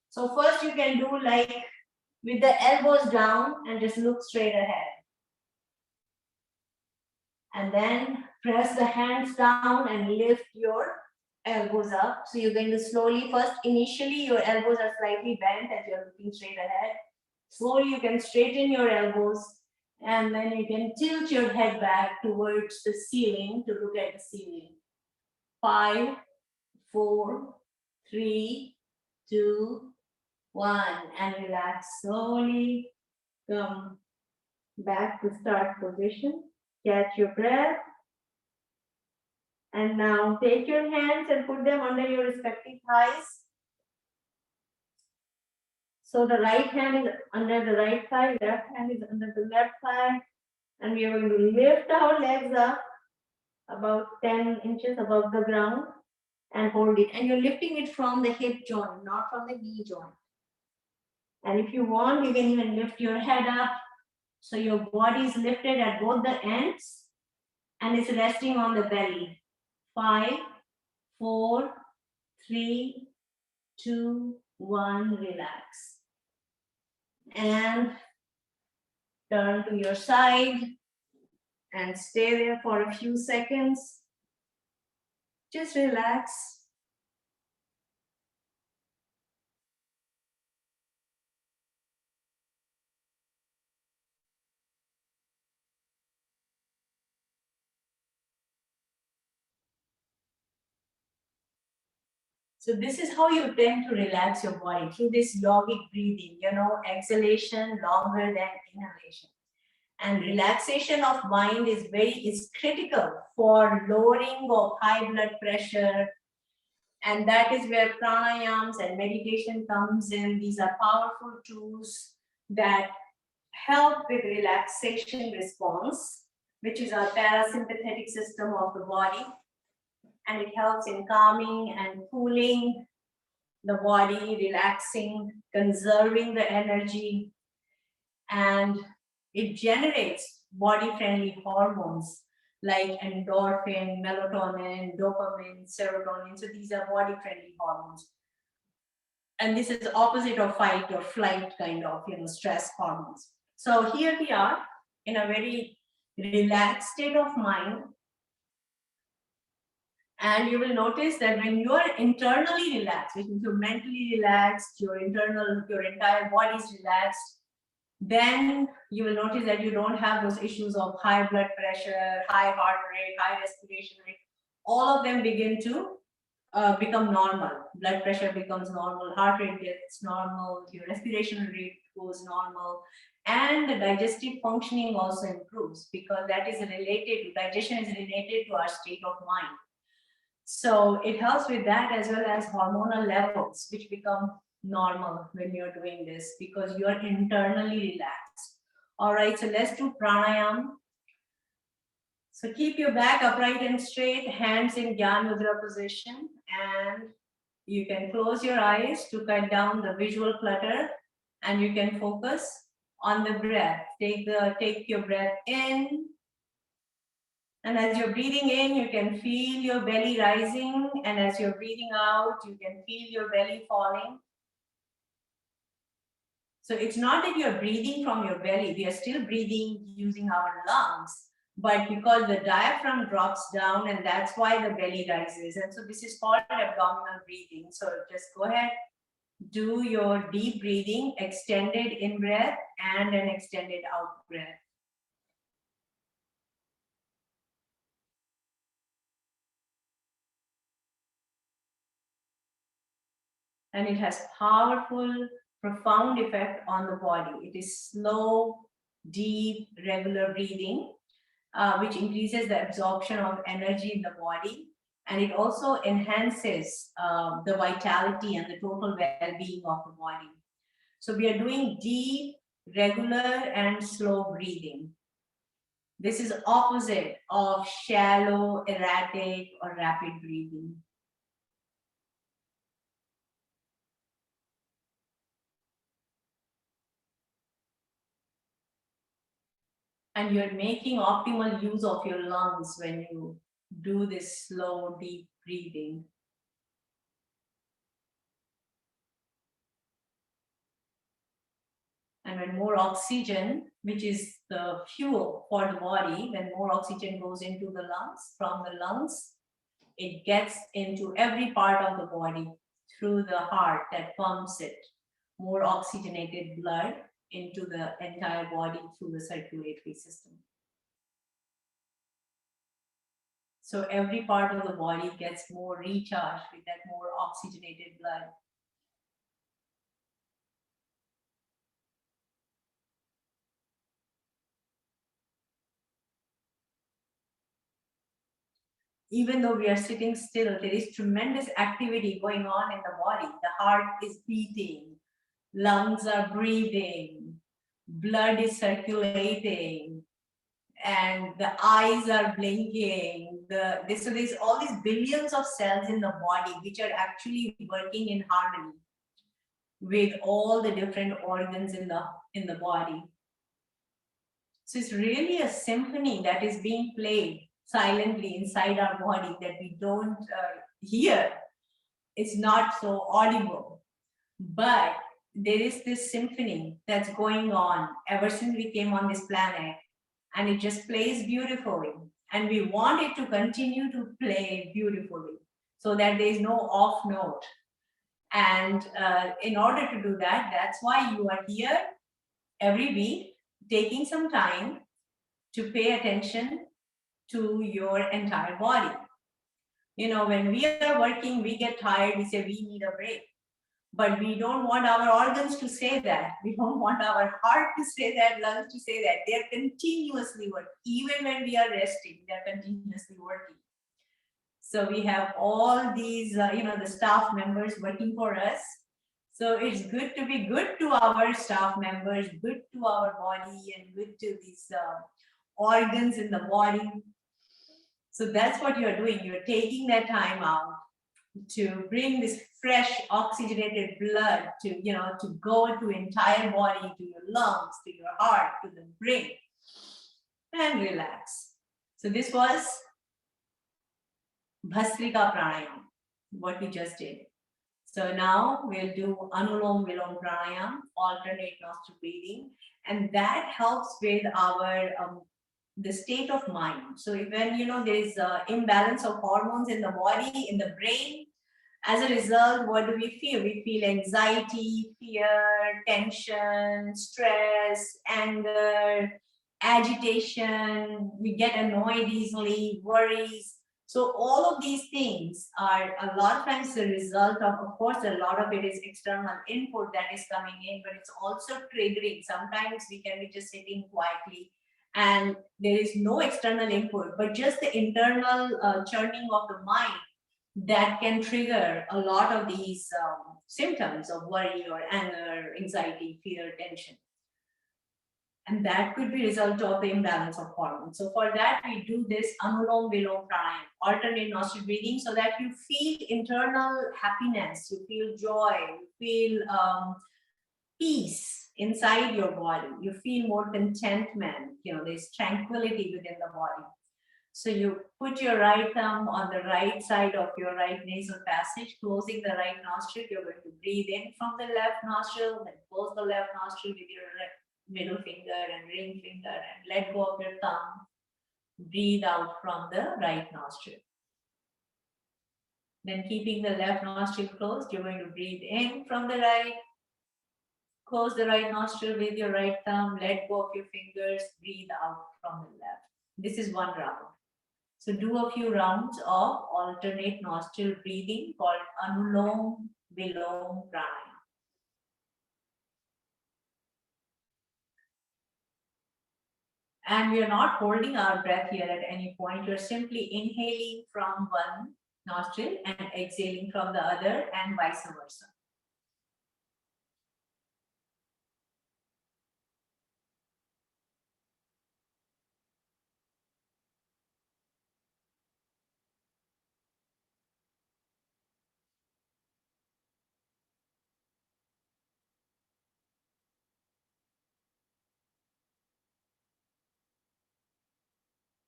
So first you can do like with the elbows down and just look straight ahead. And then press the hands down and lift your elbows up. So you're going to slowly, first initially your elbows are slightly bent as you're looking straight ahead. Slowly you can straighten your elbows and then you can tilt your head back towards the ceiling to look at the ceiling. 5, 4, 3, 2, 1, and relax slowly. Come back to start position. Catch your breath. And now take your hands and put them under your respective thighs. So the right hand is under the right thigh, left hand is under the left thigh. And we are going to lift our legs up about 10 inches above the ground and hold it. And you're lifting it from the hip joint, not from the knee joint. And if you want, you can even lift your head up. So your body is lifted at both the ends and it's resting on the belly. 5, 4, 3, 2, 1, relax. And turn to your side and stay there for a few seconds. Just relax. So this is how you tend to relax your body, through this yogic breathing, exhalation longer than inhalation. And relaxation of mind is critical for lowering of high blood pressure. And that is where pranayams and meditation comes in. These are powerful tools that help with relaxation response, which is our parasympathetic system of the body. And it helps in calming and cooling the body, relaxing, conserving the energy, and it generates body-friendly hormones like endorphin, melatonin, dopamine, serotonin. So these are body-friendly hormones. And this is opposite of fight or flight kind of, stress hormones. So here we are in a very relaxed state of mind. And you will notice that when you are internally relaxed, which means you're mentally relaxed, your entire body is relaxed, then you will notice that you don't have those issues of high blood pressure, high heart rate, high respiration rate. All of them begin to become normal. Blood pressure becomes normal, heart rate gets normal, your respiration rate goes normal, and the digestive functioning also improves, because digestion is related to our state of mind. So it helps with that, as well as hormonal levels, which become normal when you're doing this, because you're internally relaxed. All right, so let's do pranayam. So keep your back upright and straight, hands in Gyan Mudra position, and you can close your eyes to cut down the visual clutter, and you can focus on the breath. Take your breath in. And as you're breathing in, you can feel your belly rising. And as you're breathing out, you can feel your belly falling. So it's not that you're breathing from your belly. We are still breathing using our lungs. But because the diaphragm drops down, and that's why the belly rises. And so this is called abdominal breathing. So just go ahead, do your deep breathing, extended in breath and an extended out breath. And it has powerful, profound effect on the body. It is slow, deep, regular breathing, which increases the absorption of energy in the body. And it also enhances the vitality and the total well-being of the body. So we are doing deep, regular, and slow breathing. This is opposite of shallow, erratic, or rapid breathing. And you're making optimal use of your lungs when you do this slow, deep breathing. And when more oxygen, which is the fuel for the body, when more oxygen goes into the lungs, from the lungs, it gets into every part of the body through the heart that pumps it. More oxygenated blood into the entire body through the circulatory system. So every part of the body gets more recharged with that more oxygenated blood. Even though we are sitting still, there is tremendous activity going on in the body. The heart is beating, lungs are breathing, blood is circulating, and the eyes are blinking. So there's all these billions of cells in the body which are actually working in harmony with all the different organs in the body. So it's really a symphony that is being played silently inside our body that we don't hear. It's not so audible, But there is this symphony that's going on ever since we came on this planet, and it just plays beautifully. And we want it to continue to play beautifully so that there is no off note. And in order to do that, that's why you are here every week, taking some time to pay attention to your entire body. You know, when we are working, we get tired, we say we need a break. But we don't want our organs to say that. We don't want our heart to say that, lungs to say that. They're continuously working. Even when we are resting, they're continuously working. So we have all these, the staff members working for us. So it's good to be good to our staff members, good to our body, and good to these organs in the body. So that's what you're doing. You're taking that time out to bring this fresh oxygenated blood to go to entire body, to your lungs, to your heart, to the brain, and relax. So this was Bhasrika Pranayam, what we just did. So now we'll do Anulom Vilom Pranayam, alternate nostril breathing, and that helps with our the state of mind. So when there is imbalance of hormones in the body, in the brain, as a result, what do we feel? We feel anxiety, fear, tension, stress, anger, agitation. We get annoyed easily, worries. So all of these things are a lot of times the result of course, a lot of it is external input that is coming in, but it's also triggering. Sometimes we can be just sitting quietly and there is no external input, but just the internal churning of the mind that can trigger a lot of these symptoms of worry or anger, anxiety, fear, tension. And that could be result of the imbalance of hormones. So for that, we do this Anulom Vilom Pranayam, alternate nostril breathing, so that you feel internal happiness, you feel joy, you feel peace inside your body, you feel more contentment, there's tranquility within the body. So you put your right thumb on the right side of your right nasal passage, closing the right nostril. You're going to breathe in from the left nostril, then close the left nostril with your middle finger and ring finger and let go of your thumb. Breathe out from the right nostril. Then keeping the left nostril closed, you're going to breathe in from the right, close the right nostril with your right thumb, let go of your fingers, breathe out from the left. This is one round. So do a few rounds of alternate nostril breathing called Anulom Vilom Pranayam. And we are not holding our breath here at any point. You're simply inhaling from one nostril and exhaling from the other, and vice versa.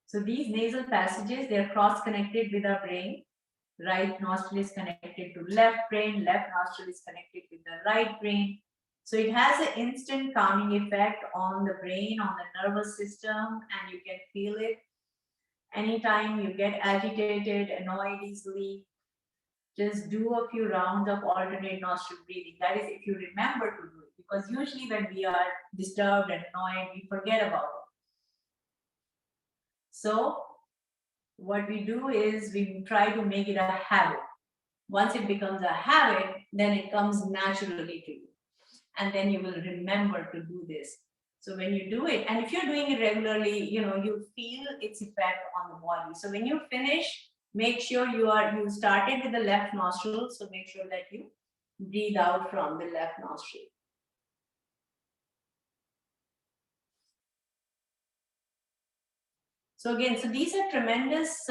So these nasal passages, they're cross-connected with our brain. Right nostril is connected to left brain, left nostril is connected with the right brain. So it has an instant calming effect on the brain, on the nervous system, and you can feel it. Anytime you get agitated, annoyed easily, just do a few rounds of alternate nostril breathing. That is if you remember to do it, because usually when we are disturbed and annoyed, we forget about it. So what we do is we try to make it a habit. Once it becomes a habit, then it comes naturally to you. And then you will remember to do this. So when you do it, and if you're doing it regularly, you feel its effect on the body. So when you finish, make sure you started with the left nostril. So make sure that you breathe out from the left nostril. So again, so these are tremendous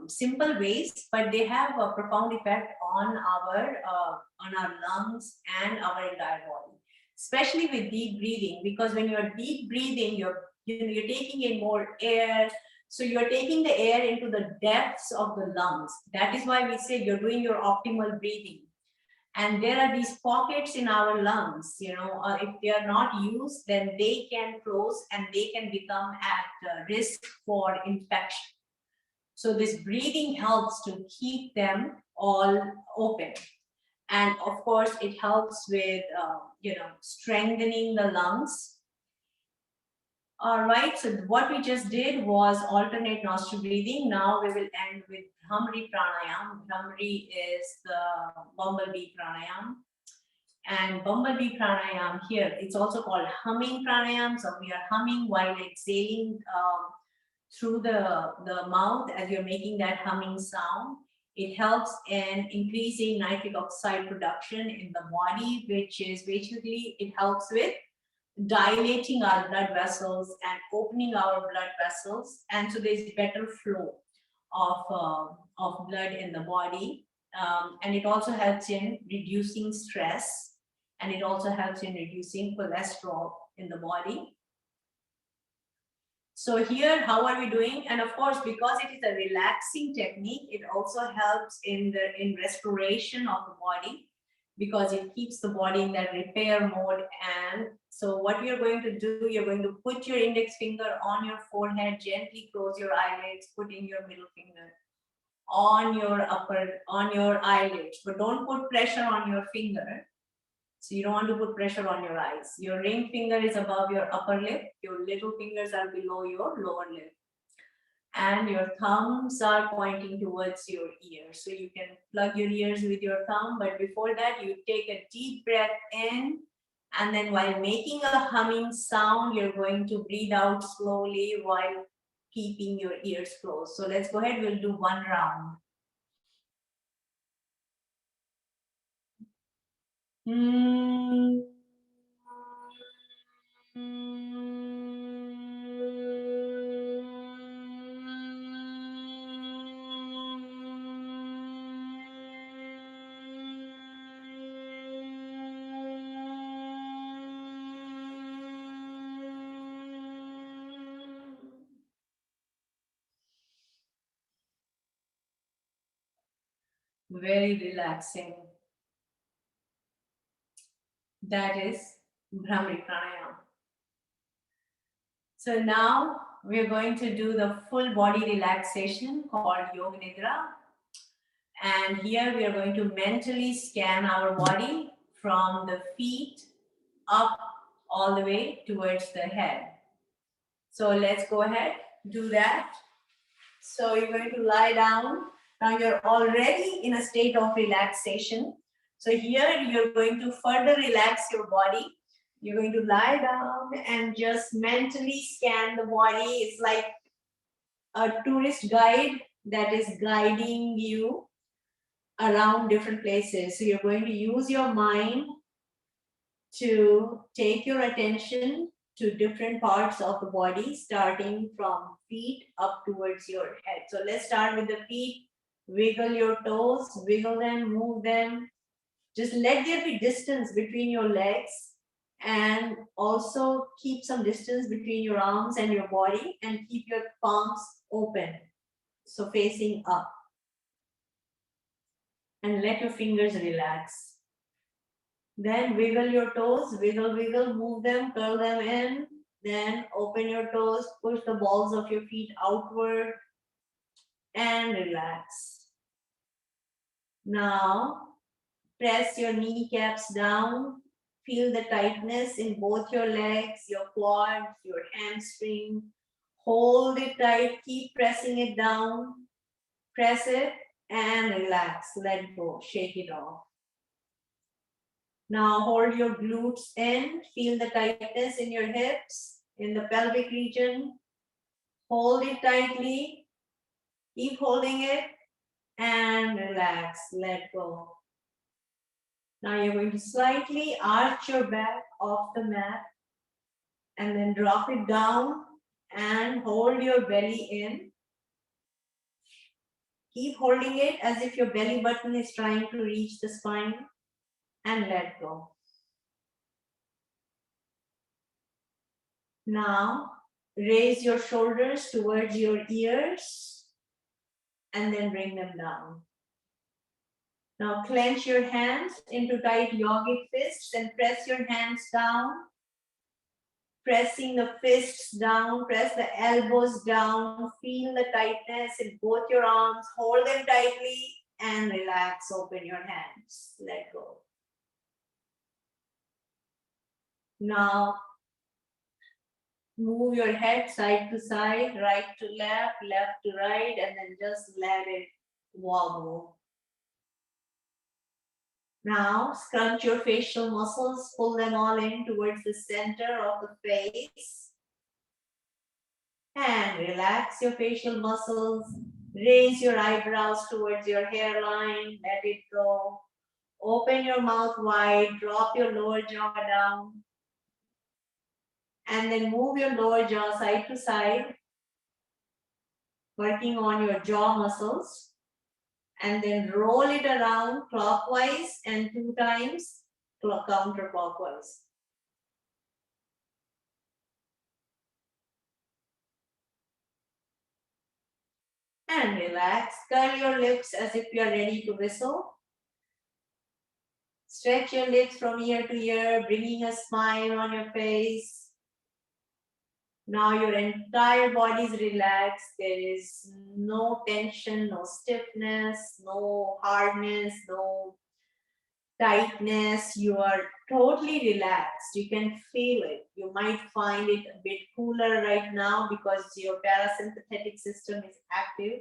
simple ways, but they have a profound effect on our lungs and our entire body, especially with deep breathing. Because when you're deep breathing, you're taking in more air. So you're taking the air into the depths of the lungs. That is why we say you're doing your optimal breathing. And there are these pockets in our lungs, if they are not used, then they can close and they can become at risk for infection. So this breathing helps to keep them all open. And of course, it helps with, strengthening the lungs. All right, so what we just did was alternate nostril breathing. Now we will end with Bhramari Pranayam. Bhramari is the bumblebee pranayam. And bumblebee pranayam here, it's also called humming pranayam. So we are humming while exhaling through the mouth as you're making that humming sound. It helps in increasing nitric oxide production in the body, which is basically, it helps with dilating our blood vessels and opening our blood vessels, and so there's better flow of blood in the body, and it also helps in reducing stress, and it also helps in reducing cholesterol in the body. So here, how are we doing? And of course, because it is a relaxing technique, it also helps in restoration of the body, because it keeps the body in that repair mode. And so what you're going to do, you're going to put your index finger on your forehead, gently close your eyelids, putting your middle finger on your eyelids, but don't put pressure on your finger. So you don't want to put pressure on your eyes. Your ring finger is above your upper lip. Your little fingers are below your lower lip. And your thumbs are pointing towards your ears. So you can plug your ears with your thumb. But before that, you take a deep breath in. And then while making a humming sound, you're going to breathe out slowly while keeping your ears closed. So let's go ahead. We'll do one round. Very relaxing. That is Bhramari Pranayam. So now we're going to do the full body relaxation called Yoga Nidra. And here we are going to mentally scan our body from the feet up all the way towards the head. So let's go ahead, do that. So you're going to lie down. Now you're already in a state of relaxation. So here you're going to further relax your body. You're going to lie down and just mentally scan the body. It's like a tourist guide that is guiding you around different places. So you're going to use your mind to take your attention to different parts of the body, starting from feet up towards your head. So let's start with the feet. Wiggle your toes, wiggle them, move them. Just let there be distance between your legs, and also keep some distance between your arms and your body, and keep your palms open, so facing up. And let your fingers relax. Then wiggle your toes, wiggle, wiggle, move them, curl them in. Then open your toes, push the balls of your feet outward and relax. Now, press your kneecaps down. Feel the tightness in both your legs, your quads, your hamstring. Hold it tight, keep pressing it down. Press it and relax, let go, shake it off. Now hold your glutes in, feel the tightness in your hips, in the pelvic region. Hold it tightly, keep holding it and relax, let go. Now you're going to slightly arch your back off the mat and then drop it down and hold your belly in. Keep holding it as if your belly button is trying to reach the spine and let go. Now, raise your shoulders towards your ears and then bring them down. Now clench your hands into tight yogic fists and press your hands down. Pressing the fists down, press the elbows down, feel the tightness in both your arms, hold them tightly and relax, open your hands, let go. Now move your head side to side, right to left, left to right, and then just let it wobble. Now scrunch your facial muscles, pull them all in towards the center of the face. And relax your facial muscles. Raise your eyebrows towards your hairline. Let it go. Open your mouth wide. Drop your lower jaw down. And then move your lower jaw side to side, working on your jaw muscles. And then roll it around clockwise and 2 times counterclockwise. And relax. Curl your lips as if you are ready to whistle. Stretch your lips from ear to ear, bringing a smile on your face. Now your entire body is relaxed. There is no tension, no stiffness, no hardness, no tightness. You are totally relaxed. You can feel it. You might find it a bit cooler right now because your parasympathetic system is active.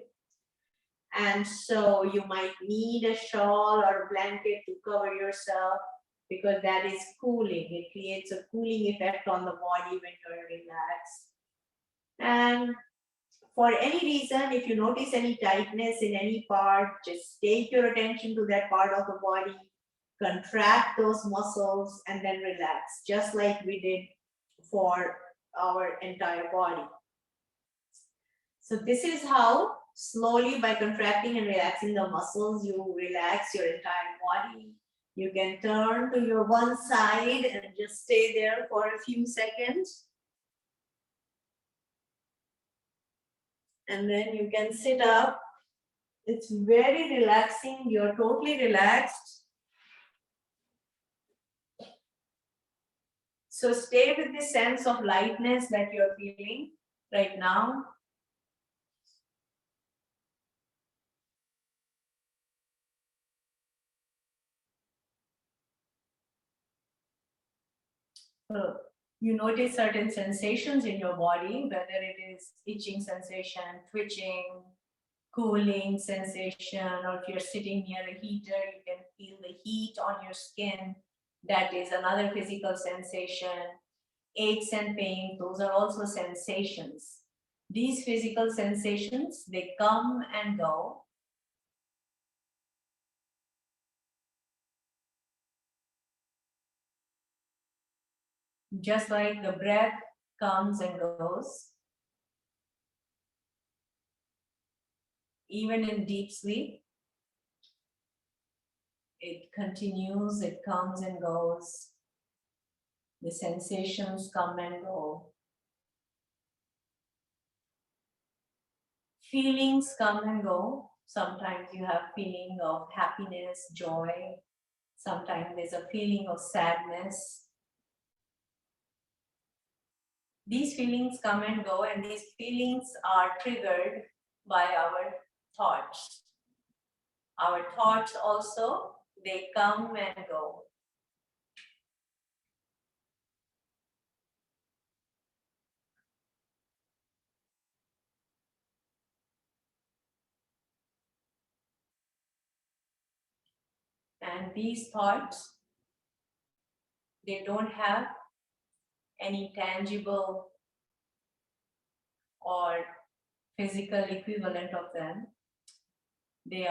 And so you might need a shawl or a blanket to cover yourself because that is cooling. It creates a cooling effect on the body when you're relaxed. And for any reason, if you notice any tightness in any part, just take your attention to that part of the body, contract those muscles, and then relax, just like we did for our entire body. So this is how slowly, by contracting and relaxing the muscles, you relax your entire body. You can turn to your one side and just stay there for a few seconds. And then you can sit up. It's very relaxing. You're totally relaxed. So stay with the sense of lightness that you're feeling right now. You notice certain sensations in your body, whether it is itching sensation, twitching, cooling sensation, or if you're sitting near a heater, you can feel the heat on your skin. That is another physical sensation. Aches and pain, those are also sensations. These physical sensations, they come and go. Just like the breath comes and goes. Even in deep sleep, it continues, it comes and goes. The sensations come and go. Feelings come and go. Sometimes you have feeling of happiness, joy. Sometimes there's a feeling of sadness. These feelings come and go, and these feelings are triggered by our thoughts. Our thoughts also, they come and go. And these thoughts, they don't have any tangible or physical equivalent of them. They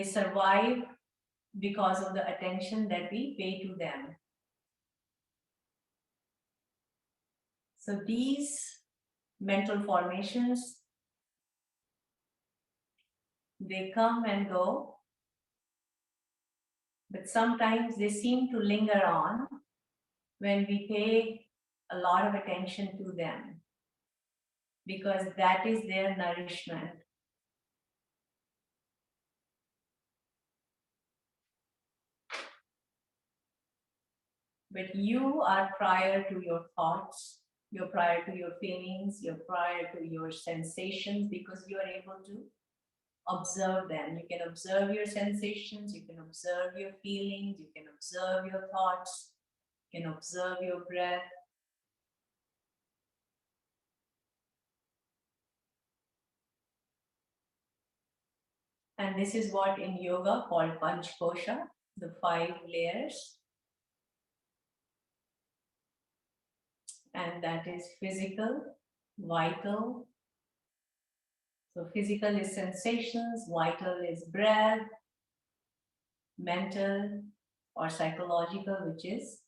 survive because of the attention that we pay to them. So these mental formations, they come and go, but sometimes they seem to linger on when we pay a lot of attention to them, because that is their nourishment. But you are prior to your thoughts, you're prior to your feelings, you're prior to your sensations, because you are able to observe them. You can observe your sensations, you can observe your feelings, you can observe your thoughts, you can observe your breath. And this is what in yoga called Panch Kosha, the 5 layers. And that is physical, vital. So physical is sensations, vital is breath, mental or psychological, which is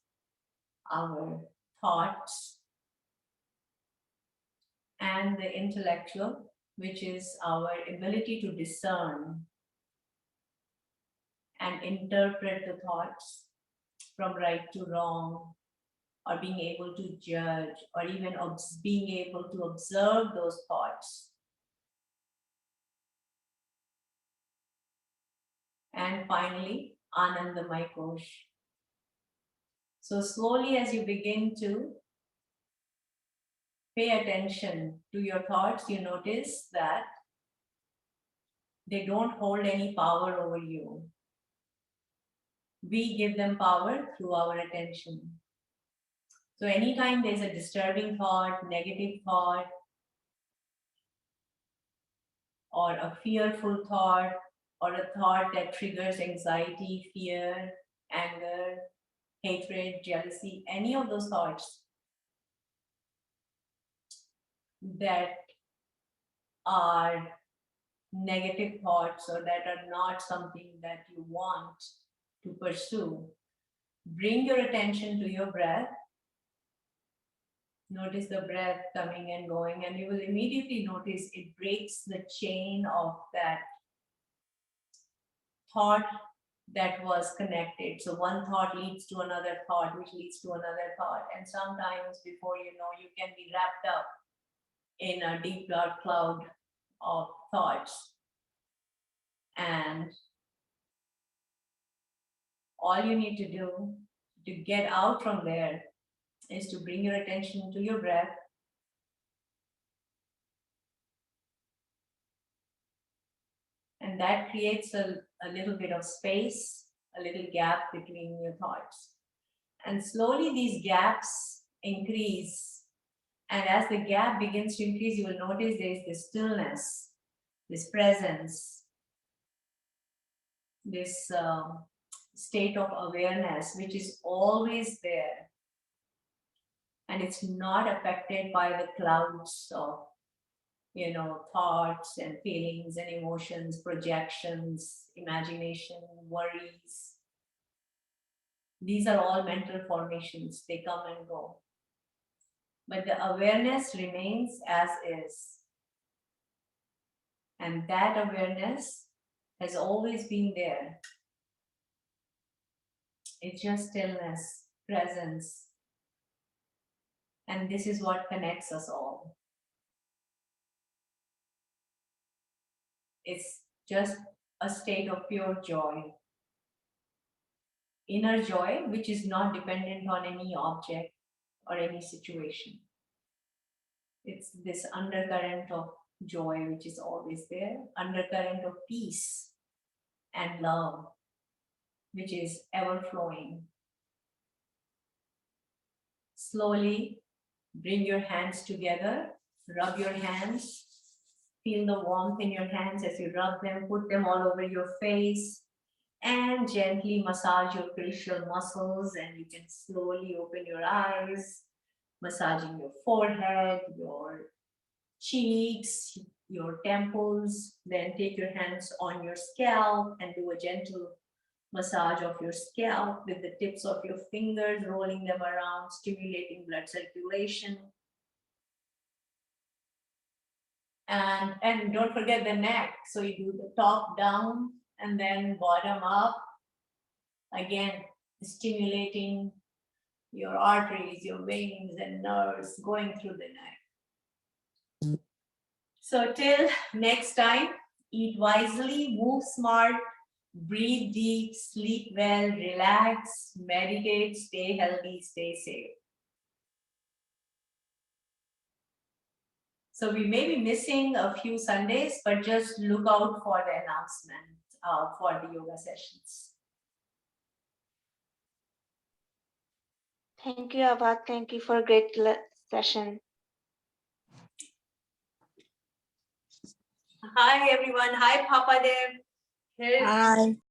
our thoughts, and the intellectual, which is our ability to discern and interpret the thoughts from right to wrong, or being able to judge, or even being able to observe those thoughts. And finally, Anandamay Kosh. So slowly, as you begin to pay attention to your thoughts, you notice that they don't hold any power over you. We give them power through our attention. So anytime there's a disturbing thought, negative thought, or a fearful thought, or a thought that triggers anxiety, fear, anger, hatred, jealousy, any of those thoughts that are negative thoughts or that are not something that you want to pursue, bring your attention to your breath. Notice the breath coming and going, and you will immediately notice it breaks the chain of that thought that was connected. So one thought leads to another thought, which leads to another thought. And sometimes before you know, you can be wrapped up in a deep dark cloud of thoughts. And all you need to do to get out from there is to bring your attention to your breath. And that creates a little bit of space, a little gap between your thoughts. And slowly these gaps increase. And as the gap begins to increase, you will notice there is this stillness, this presence, this state of awareness, which is always there. And it's not affected by the clouds of, thoughts and feelings and emotions, projections, imagination, worries. These are all mental formations. They come and go. But the awareness remains as is. And that awareness has always been there. It's just stillness, presence. And this is what connects us all. It's just a state of pure joy. Inner joy, which is not dependent on any object or any situation. It's this undercurrent of joy, which is always there, undercurrent of peace and love, which is ever flowing. Slowly bring your hands together, rub your hands, feel the warmth in your hands as you rub them, put them all over your face, and gently massage your facial muscles, and you can slowly open your eyes, massaging your forehead, your cheeks, your temples. Then take your hands on your scalp and do a gentle massage of your scalp with the tips of your fingers, rolling them around, stimulating blood circulation. And don't forget the neck. So you do the top down and then bottom up. Again, stimulating your arteries, your veins and nerves going through the neck. So till next time, eat wisely, move smart, Breathe deep, sleep well, relax, meditate, stay healthy, stay safe. So we may be missing a few Sundays, but just look out for the announcement for the yoga sessions. Thank you, Abha. Thank you for a great session. Hi everyone. Hi Papa Dev. Hi.